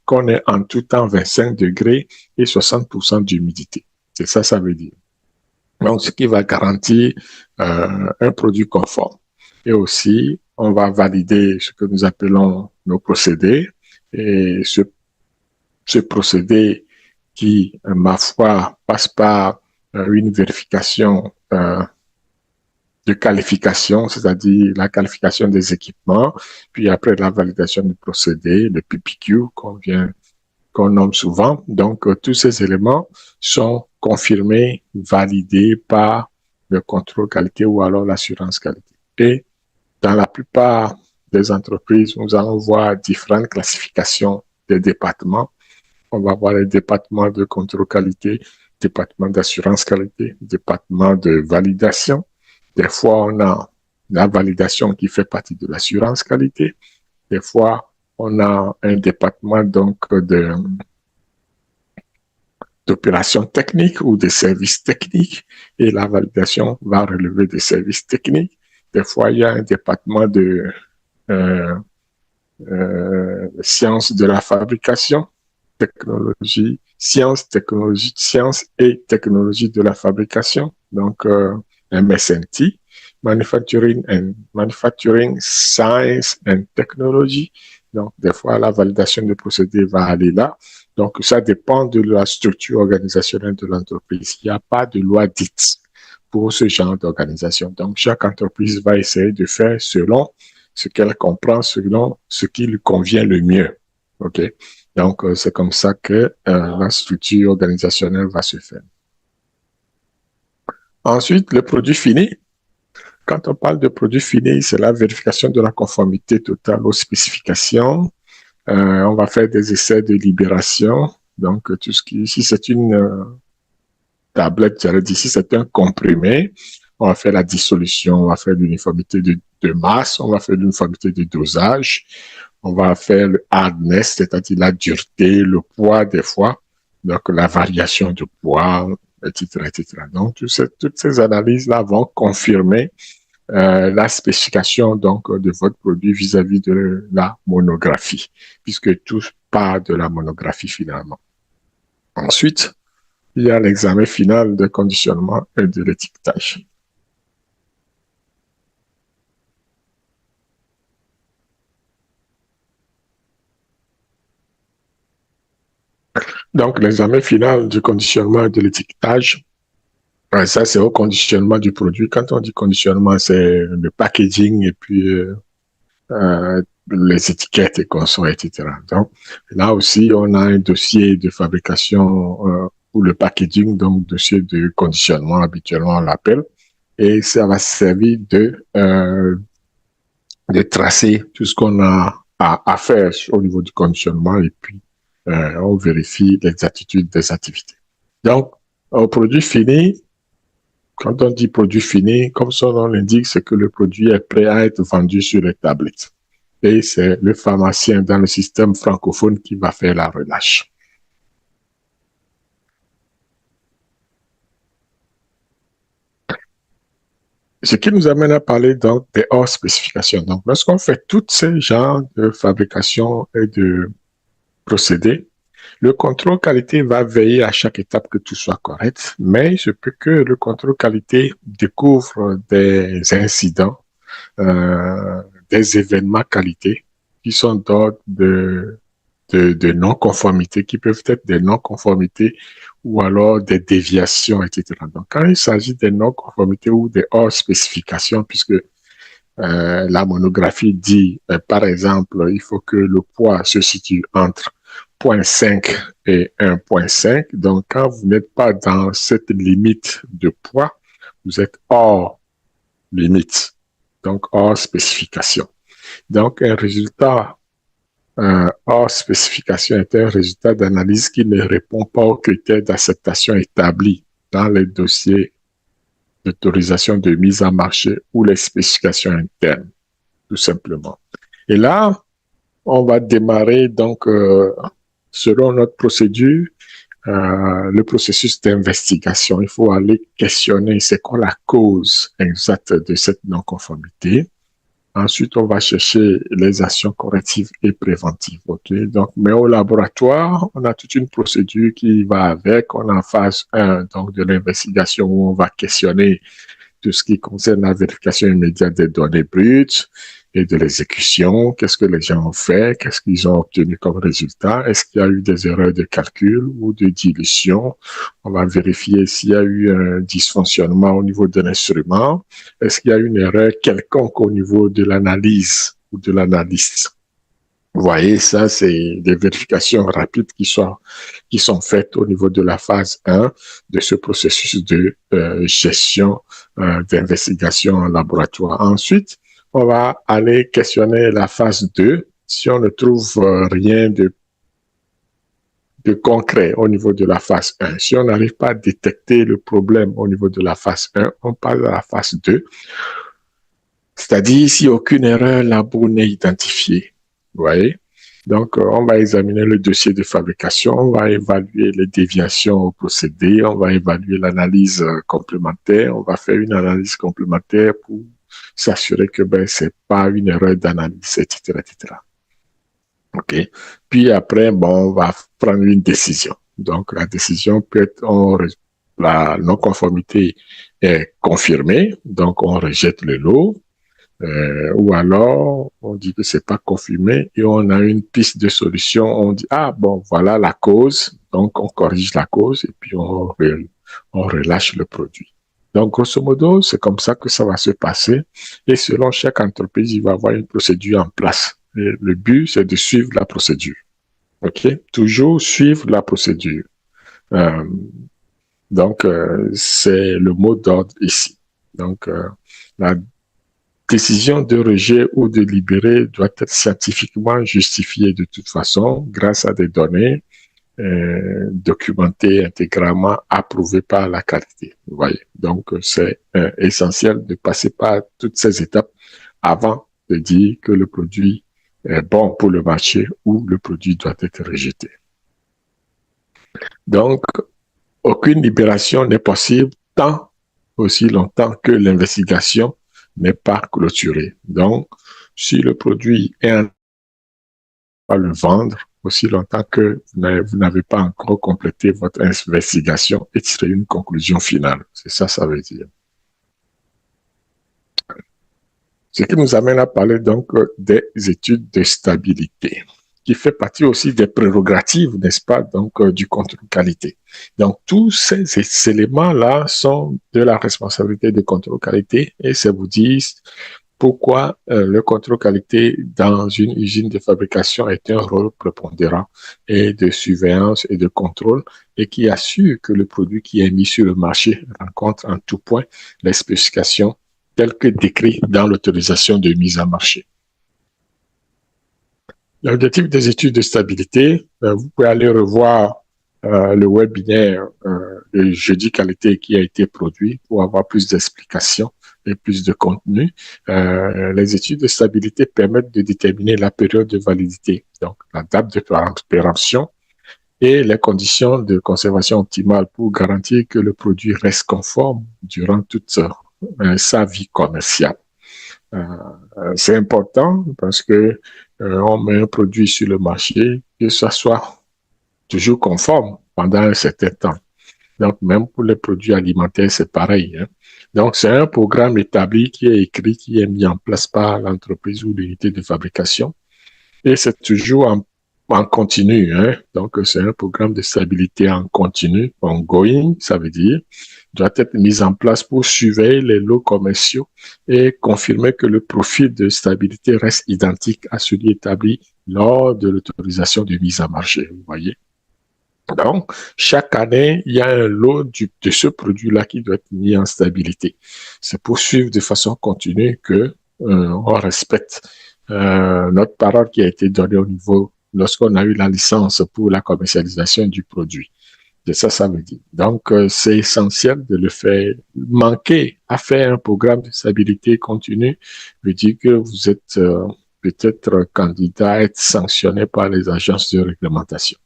qu'on ait en tout temps 25 degrés et 60% d'humidité. C'est ça, ça veut dire. Donc, ce qui va garantir un produit conforme. Et aussi, on va valider ce que nous appelons nos procédés. Et ce procédé qui, ma foi, passe par une vérification de qualification, c'est-à-dire la qualification des équipements, puis après la validation du procédé, le PPQ qu'on nomme souvent. Donc, tous ces éléments sont confirmés, validés par le contrôle qualité ou alors l'assurance qualité. Et dans la plupart des entreprises, nous allons voir différentes classifications des départements. On va voir les départements de contrôle qualité, département d'assurance qualité, département de validation. Des fois, on a la validation qui fait partie de l'assurance qualité. Des fois, on a un département donc d'opérations techniques ou de services techniques et la validation va relever des services techniques. Des fois, il y a un département de sciences de la fabrication, technologie, sciences et technologie de la fabrication, donc MSNT, Manufacturing Science and Technology. Donc, des fois, la validation des procédés va aller là. Donc, ça dépend de la structure organisationnelle de l'entreprise. Il n'y a pas de loi dite pour ce genre d'organisation. Donc, chaque entreprise va essayer de faire selon ce qu'elle comprend, selon ce qui lui convient le mieux. OK? Donc, c'est comme ça que la structure organisationnelle va se faire. Ensuite, le produit fini. Quand on parle de produit fini, c'est la vérification de la conformité totale aux spécifications. On va faire des essais de libération. Donc, tout ce qui, si c'est une tablette, j'allais dire, si c'est un comprimé, on va faire la dissolution, on va faire l'uniformité de masse, on va faire l'uniformité de dosage, on va faire le hardness, c'est-à-dire la dureté, le poids des fois, donc la variation de poids, etc., etc. Donc, toutes ces analyses-là vont confirmer la spécification donc de votre produit vis-à-vis de la monographie, puisque tout part de la monographie finalement. Ensuite, il y a l'examen final de conditionnement et de l'étiquetage. Donc, l'examen final du conditionnement et de l'étiquetage, ça, c'est au conditionnement du produit. Quand on dit conditionnement, c'est le packaging et puis les étiquettes et conso, etc. Donc, là aussi, on a un dossier de fabrication pour le packaging, donc dossier de conditionnement, habituellement on l'appelle, et ça va servir de tracer tout ce qu'on a à faire au niveau du conditionnement et puis on vérifie l'exactitude des activités. Donc, au produit fini, quand on dit produit fini, comme son nom l'indique, c'est que le produit est prêt à être vendu sur les tablettes. Et c'est le pharmacien dans le système francophone qui va faire la relâche. Ce qui nous amène à parler donc des hors spécifications. Donc, lorsqu'on fait tous ces genres de fabrication et de procédés, le contrôle qualité va veiller à chaque étape que tout soit correct, mais il se peut que le contrôle qualité découvre des incidents, des événements qualité qui sont d'ordre de non-conformité, qui peuvent être des non-conformités ou alors des déviations, etc. Donc, quand il s'agit des non-conformités ou des hors spécifications, puisque la monographie dit, par exemple, il faut que le poids se situe entre 0,5 et 1,5. Donc, quand vous n'êtes pas dans cette limite de poids, vous êtes hors limite, donc hors spécification. Donc, un résultat hors spécification est un résultat d'analyse qui ne répond pas aux critères d'acceptation établis dans les dossiers d'autorisation de mise en marché ou les spécifications internes, tout simplement. Et là, on va démarrer donc, selon notre procédure, le processus d'investigation. Il faut aller questionner c'est quoi la cause exacte de cette non-conformité. Ensuite, on va chercher les actions correctives et préventives. Okay? Donc, mais au laboratoire, on a toute une procédure qui va avec. On est en phase 1 donc, de l'investigation où on va questionner tout ce qui concerne la vérification immédiate des données brutes et de l'exécution. Qu'est-ce que les gens ont fait? Qu'est-ce qu'ils ont obtenu comme résultat? Est-ce qu'il y a eu des erreurs de calcul ou de dilution? On va vérifier s'il y a eu un dysfonctionnement au niveau de l'instrument. Est-ce qu'il y a eu une erreur quelconque au niveau de l'analyse ou de l'analyste? Vous voyez, ça, c'est des vérifications rapides qui sont faites au niveau de la phase 1 de ce processus de gestion d'investigation en laboratoire. Ensuite, on va aller questionner la phase 2. Si on ne trouve rien de concret au niveau de la phase 1, si on n'arrive pas à détecter le problème au niveau de la phase 1, on passe à la phase 2. C'est-à-dire si aucune erreur labo n'est identifiée. Vous voyez? Donc, on va examiner le dossier de fabrication, on va évaluer les déviations au procédé, on va évaluer l'analyse complémentaire, on va faire une analyse complémentaire pour s'assurer que c'est pas une erreur d'analyse, etc., etc. OK. Puis après, on va prendre une décision. Donc, la décision peut être, la non-conformité est confirmée, donc on rejette le lot. Ou alors, on dit que c'est pas confirmé et on a une piste de solution. On dit, voilà la cause. Donc, on corrige la cause et puis on relâche le produit. Donc, grosso modo, c'est comme ça que ça va se passer. Et selon chaque entreprise, il va y avoir une procédure en place. Et le but, c'est de suivre la procédure. OK? Toujours suivre la procédure. Donc, c'est le mot d'ordre ici. Donc, la décision de rejet ou de libérer doit être scientifiquement justifiée de toute façon grâce à des données documentées intégralement approuvées par la qualité. Vous voyez. Donc, c'est essentiel de passer par toutes ces étapes avant de dire que le produit est bon pour le marché ou le produit doit être rejeté. Donc, aucune libération n'est possible tant aussi longtemps que l'investigation n'est pas clôturé. Donc, si le produit est en à le vendre aussi longtemps que vous n'avez pas encore complété votre investigation et tiré une conclusion finale. C'est ça, ça veut dire. Ce qui nous amène à parler donc des études de stabilité, qui fait partie aussi des prérogatives, n'est-ce pas, donc du contrôle qualité. Donc, tous ces éléments-là sont de la responsabilité du contrôle qualité et ça vous dit pourquoi le contrôle qualité dans une usine de fabrication est un rôle prépondérant et de surveillance et de contrôle et qui assure que le produit qui est mis sur le marché rencontre en tout point les spécifications telles que décrites dans l'autorisation de mise en marché. L'objectif des études de stabilité, vous pouvez aller revoir le webinaire de jeudi qualité qui a été produit pour avoir plus d'explications et plus de contenu. Les études de stabilité permettent de déterminer la période de validité, donc la date de péremption et les conditions de conservation optimale pour garantir que le produit reste conforme durant toute sa vie commerciale. C'est important parce que on met un produit sur le marché, que ça soit toujours conforme pendant un certain temps. Donc, même pour les produits alimentaires, c'est pareil. Hein. Donc, c'est un programme établi qui est écrit, qui est mis en place par l'entreprise ou l'unité de fabrication. Et c'est toujours en continu. Hein. Donc, c'est un programme de stabilité en continu, ongoing, ça veut dire, doit être mis en place pour surveiller les lots commerciaux et confirmer que le profil de stabilité reste identique à celui établi lors de l'autorisation de mise en marché. Vous voyez? Donc, chaque année, il y a un lot de ce produit-là qui doit être mis en stabilité. C'est pour suivre de façon continue que on respecte notre parole qui a été donnée au niveau lorsqu'on a eu la licence pour la commercialisation du produit. C'est ça, ça veut dire. Donc, c'est essentiel de le faire. Manquer à faire un programme de stabilité continue veut dire que vous êtes peut-être candidat à être sanctionné par les agences de réglementation.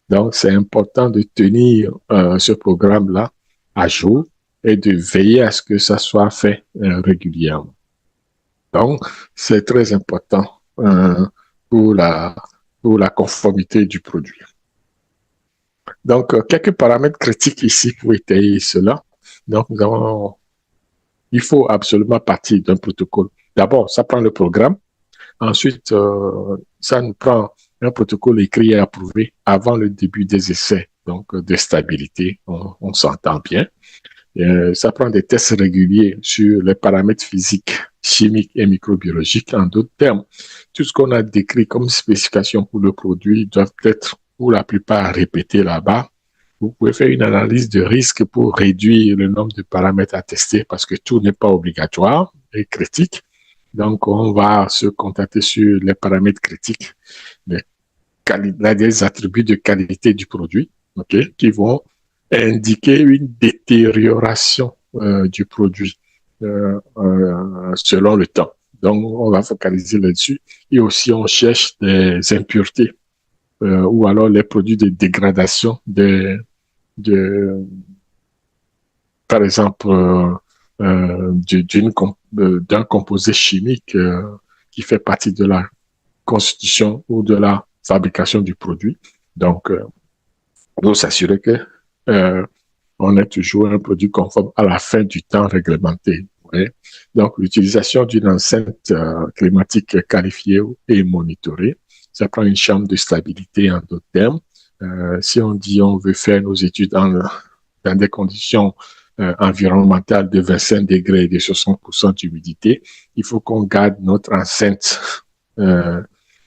Donc, c'est important de tenir ce programme-là à jour et de veiller à ce que ça soit fait régulièrement. Donc, c'est très important pour la conformité du produit. Donc, quelques paramètres critiques ici pour étayer cela. Donc, il faut absolument partir d'un protocole. D'abord, ça prend le programme. Ensuite, ça nous prend un protocole écrit et approuvé avant le début des essais, donc de stabilité. On s'entend bien. Ça prend des tests réguliers sur les paramètres physiques, chimiques et microbiologiques. En d'autres termes, tout ce qu'on a décrit comme spécification pour le produit doit être pour la plupart répété là-bas. Vous pouvez faire une analyse de risque pour réduire le nombre de paramètres à tester parce que tout n'est pas obligatoire et critique. Donc, on va se contacter sur les paramètres critiques, les attributs de qualité du produit, okay, qui vont indiquer une détérioration du produit selon le temps. Donc, on va focaliser là-dessus. Et aussi, on cherche des impuretés ou alors les produits de dégradation par exemple, d'un composé chimique qui fait partie de la constitution ou de la fabrication du produit. Donc, nous s'assurer que on ait toujours un produit conforme à la fin du temps réglementé. Ouais. Donc, l'utilisation d'une enceinte climatique qualifiée et monitorée, ça prend une chambre de stabilité en d'autres termes. Si on dit on veut faire nos études dans des conditions environnementales de 25 degrés et de 60% d'humidité, il faut qu'on garde notre enceinte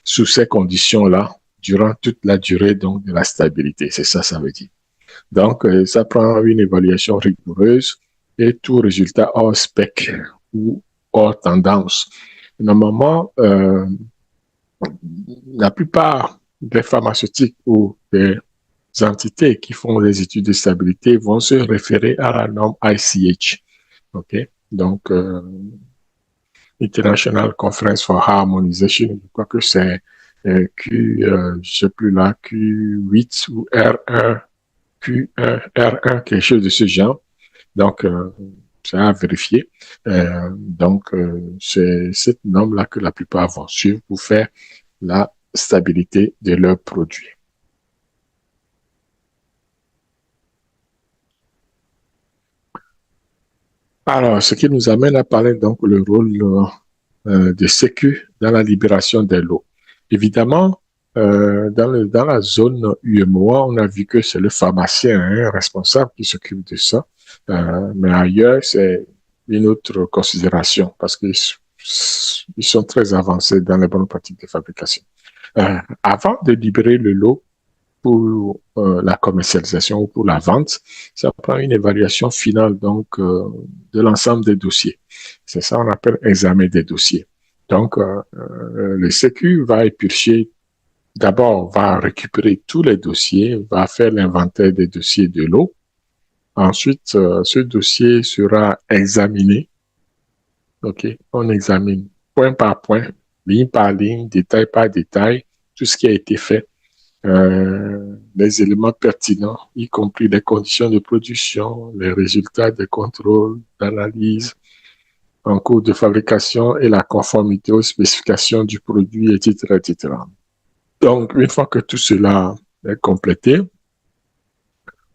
sous ces conditions-là durant toute la durée donc de la stabilité. C'est ça, ça veut dire. Donc, ça prend une évaluation rigoureuse et tout résultat hors spec ou hors tendance. Normalement, la plupart des pharmaceutiques ou des entités qui font des études de stabilité vont se référer à la norme ICH. OK? Donc, International Conference for Harmonization, je crois que c'est je sais plus là, Q8 ou R1, Q1, quelque chose de ce genre. Donc, c'est à vérifier. Donc, c'est cette norme-là que la plupart vont suivre pour faire la stabilité de leurs produits. Alors, ce qui nous amène à parler donc le rôle de Sécu dans la libération des lots. Évidemment, dans la zone UMOA, on a vu que c'est le pharmacien responsable qui s'occupe de ça. Mais ailleurs, c'est une autre considération parce qu'ils sont très avancés dans les bonnes pratiques de fabrication. Avant de libérer le lot pour la commercialisation ou pour la vente, ça prend une évaluation finale donc de l'ensemble des dossiers. C'est ça qu'on appelle examen des dossiers. Donc, le Sécu va éplucher d'abord, on va récupérer tous les dossiers, va faire l'inventaire des dossiers de l'eau. Ensuite, ce dossier sera examiné. OK, on examine point par point, ligne par ligne, détail par détail, tout ce qui a été fait, les éléments pertinents, y compris les conditions de production, les résultats des contrôles, d'analyse en cours de fabrication et la conformité aux spécifications du produit, etc., etc. Donc, une fois que tout cela est complété,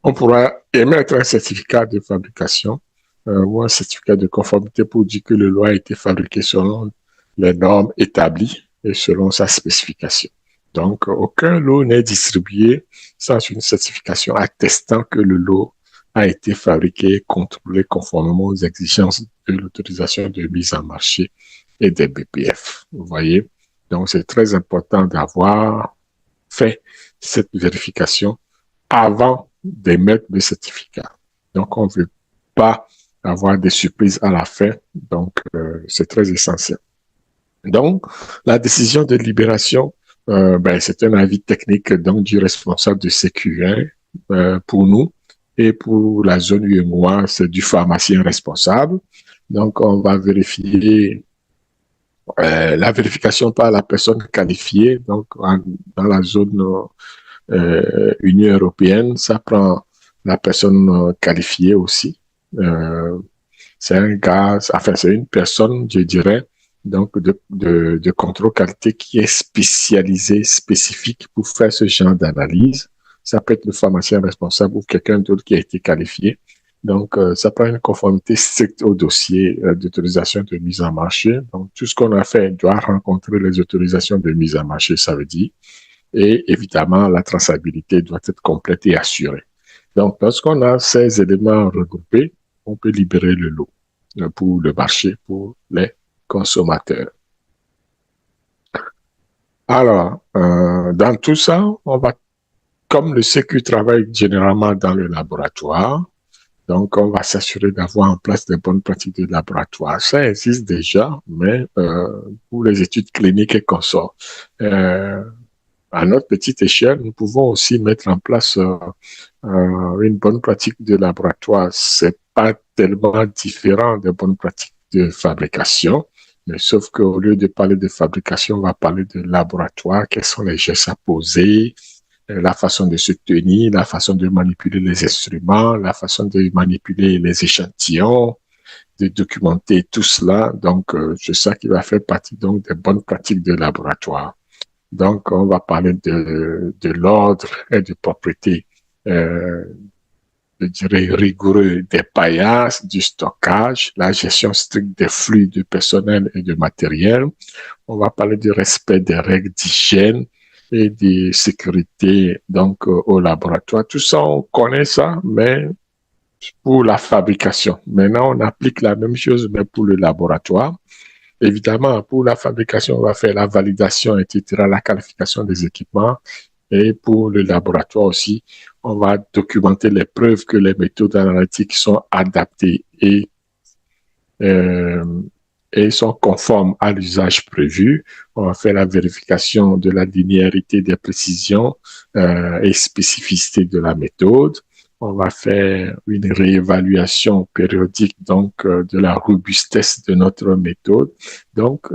on pourra émettre un certificat de fabrication ou un certificat de conformité pour dire que le lot a été fabriqué selon les normes établies et selon sa spécification. Donc, aucun lot n'est distribué sans une certification attestant que le lot a été fabriqué et contrôlé conformément aux exigences de l'autorisation de mise en marché et des BPF. Vous voyez? Donc, c'est très important d'avoir fait cette vérification avant d'émettre le certificat. Donc, on ne veut pas avoir des surprises à la fin. Donc, c'est très essentiel. Donc, la décision de libération, c'est un avis technique donc du responsable de CQ1 pour nous. Et pour la zone UEMOA, c'est du pharmacien responsable. Donc, on va vérifier la vérification par la personne qualifiée. Donc, dans la zone Union européenne, ça prend la personne qualifiée aussi. C'est un gars, enfin, c'est une personne, je dirais, donc de contrôle qualité qui est spécialisé, spécifique pour faire ce genre d'analyse. Ça peut être le pharmacien responsable ou quelqu'un d'autre qui a été qualifié. Donc, ça prend une conformité stricte au dossier d'autorisation de mise en marché. Donc, tout ce qu'on a fait doit rencontrer les autorisations de mise en marché, ça veut dire. Et évidemment, la traçabilité doit être complète et assurée. Donc, lorsqu'on a ces éléments regroupés, on peut libérer le lot pour le marché, pour les consommateurs. Alors, dans tout ça, on va, comme le CQ travaille généralement dans le laboratoire, donc on va s'assurer d'avoir en place des bonnes pratiques de laboratoire. Ça existe déjà, mais pour les études cliniques et consorts, à notre petite échelle, nous pouvons aussi mettre en place une bonne pratique de laboratoire. C'est pas tellement différent des bonnes pratiques de fabrication, mais sauf qu'au lieu de parler de fabrication, on va parler de laboratoire. Quels sont les gestes à poser, la façon de se tenir, la façon de manipuler les instruments, la façon de manipuler les échantillons, de documenter tout cela. Donc, c'est ça qui va faire partie donc des bonnes pratiques de laboratoire. Donc, on va parler de l'ordre et de propriété, je dirais, rigoureux des paillages, du stockage, la gestion stricte des flux de personnel et de matériel. On va parler du respect des règles d'hygiène et de sécurité, donc, au laboratoire. Tout ça, on connaît ça, mais pour la fabrication. Maintenant, on applique la même chose, mais pour le laboratoire. Évidemment, pour la fabrication, on va faire la validation, etc., la qualification des équipements. Et pour le laboratoire aussi, on va documenter les preuves que les méthodes analytiques sont adaptées et sont conformes à l'usage prévu. On va faire la vérification de la linéarité des précisions et spécificité de la méthode. On va faire une réévaluation périodique donc de la robustesse de notre méthode. Donc,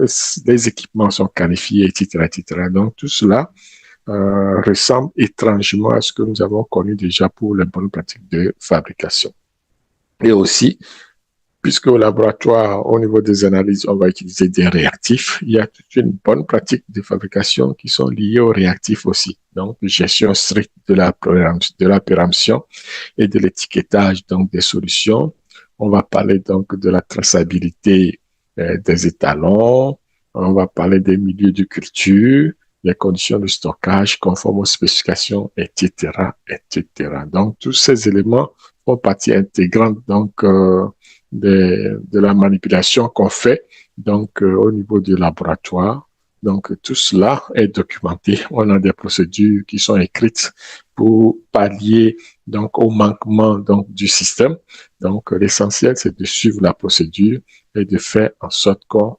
les équipements sont qualifiés, etc., etc. Donc, tout cela ressemble étrangement à ce que nous avons connu déjà pour les bonnes pratiques de fabrication. Et aussi, puisque au laboratoire, au niveau des analyses, on va utiliser des réactifs, il y a toute une bonne pratique de fabrication qui sont liées aux réactifs aussi. Donc, gestion stricte de la péremption et de l'étiquetage donc des solutions. On va parler donc de la traçabilité des étalons. On va parler des milieux de culture, les conditions de stockage conformes aux spécifications, etc., etc. Donc, tous ces éléments font partie intégrante donc de la manipulation qu'on fait donc au niveau du laboratoire. Donc tout cela est documenté. On a des procédures qui sont écrites pour pallier donc au manquement donc du système. Donc l'essentiel c'est de suivre la procédure et de faire en sorte qu'on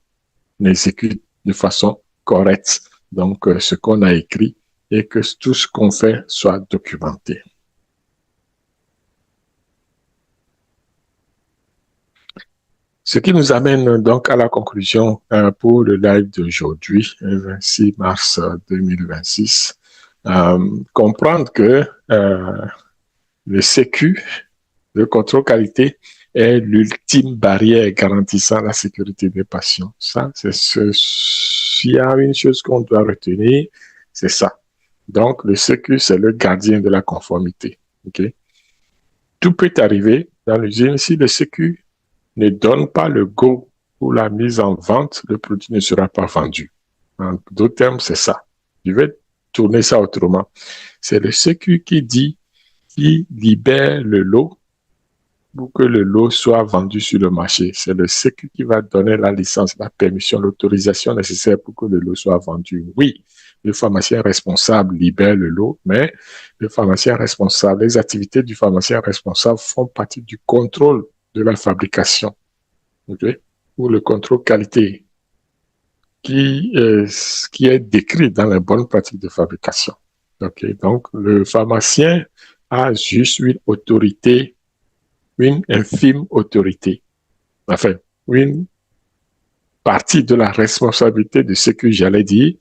exécute de façon correcte donc ce qu'on a écrit et que tout ce qu'on fait soit documenté. Ce qui nous amène donc à la conclusion pour le live d'aujourd'hui, le 26 mars 2026. Comprendre que le CQ, le contrôle qualité, est l'ultime barrière garantissant la sécurité des patients. Ça, s'il y a une chose qu'on doit retenir, c'est ça. Donc, le CQ, c'est le gardien de la conformité. Okay? Tout peut arriver dans l'usine si le CQ ne donne pas le go pour la mise en vente, le produit ne sera pas vendu. En d'autres termes, c'est ça. Je vais tourner ça autrement. C'est le CQ qui libère le lot pour que le lot soit vendu sur le marché. C'est le CQ qui va donner la licence, la permission, l'autorisation nécessaire pour que le lot soit vendu. Oui, le pharmacien responsable libère le lot, mais le pharmacien responsable, les activités du pharmacien responsable font partie du contrôle de la fabrication, okay? Ou le contrôle qualité qui est décrit dans les bonnes pratiques de fabrication. Okay? Donc, le pharmacien a juste une autorité, une infime autorité, enfin, une partie de la responsabilité de ce que j'allais dire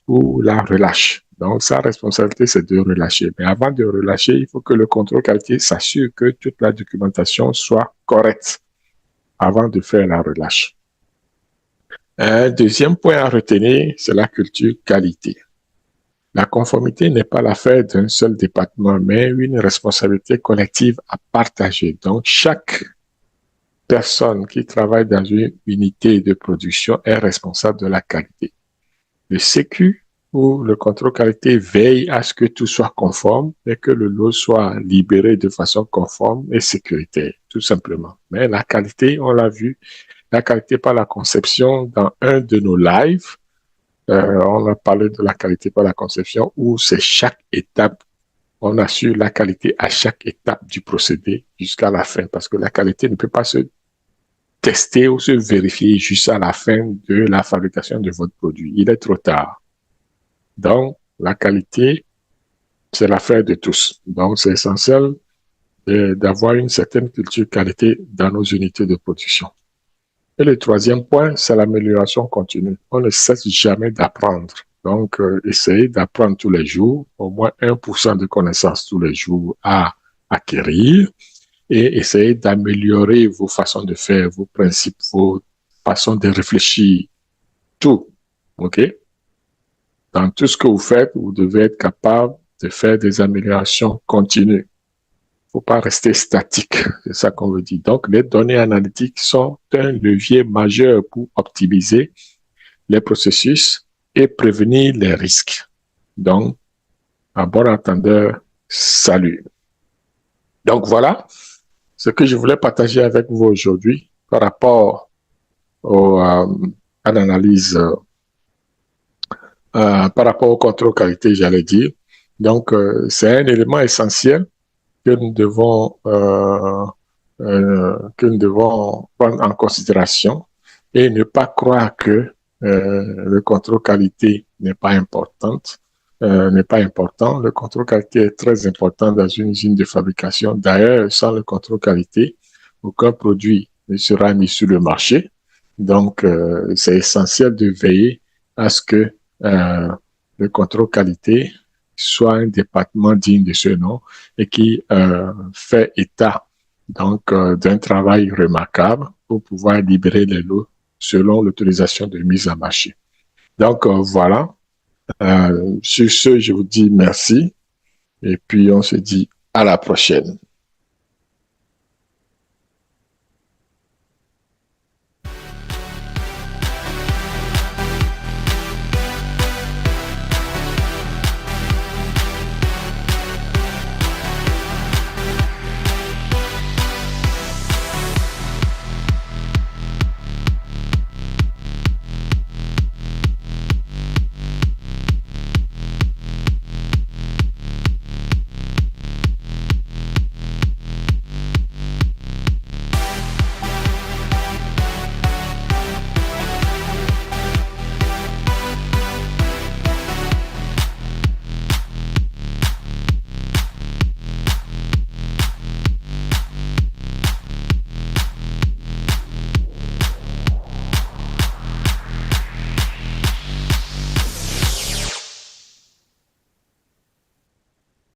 pour la relâche. Donc, sa responsabilité, c'est de relâcher. Mais avant de relâcher, il faut que le contrôle qualité s'assure que toute la documentation soit correcte avant de faire la relâche. Un deuxième point à retenir, c'est la culture qualité. La conformité n'est pas l'affaire d'un seul département, mais une responsabilité collective à partager. Donc, chaque personne qui travaille dans une unité de production est responsable de la qualité. Le CQ ou le contrôle qualité veille à ce que tout soit conforme et que le lot soit libéré de façon conforme et sécuritaire, tout simplement. Mais la qualité, on l'a vu, la qualité par la conception dans un de nos lives, on a parlé de la qualité par la conception où c'est chaque étape, on assure la qualité à chaque étape du procédé jusqu'à la fin parce que la qualité ne peut pas se tester ou se vérifier juste à la fin de la fabrication de votre produit. Il est trop tard. Donc, la qualité, c'est l'affaire de tous. Donc, c'est essentiel d'avoir une certaine culture qualité dans nos unités de production. Et le troisième point, c'est l'amélioration continue. On ne cesse jamais d'apprendre. Donc, essayez d'apprendre tous les jours, au moins 1% de connaissances tous les jours à acquérir et essayez d'améliorer vos façons de faire, vos principes, vos façons de réfléchir, tout. OK? Dans tout ce que vous faites, vous devez être capable de faire des améliorations continues. Il ne faut pas rester statique, c'est ça qu'on veut dire. Donc, les données analytiques sont un levier majeur pour optimiser les processus et prévenir les risques. Donc, à bon entendeur, salut. Donc, voilà ce que je voulais partager avec vous aujourd'hui par rapport à l'analyse, par rapport au contrôle qualité, j'allais dire. Donc, c'est un élément essentiel que nous devons prendre en considération et ne pas croire que le contrôle qualité n'est pas important. Le contrôle qualité est très important dans une usine de fabrication. D'ailleurs, sans le contrôle qualité, aucun produit ne sera mis sur le marché. Donc, c'est essentiel de veiller à ce que le contrôle qualité soit un département digne de ce nom et qui fait état donc d'un travail remarquable pour pouvoir libérer les lots selon l'autorisation de mise en marché. Donc voilà. Sur ce, je vous dis merci et puis on se dit à la prochaine.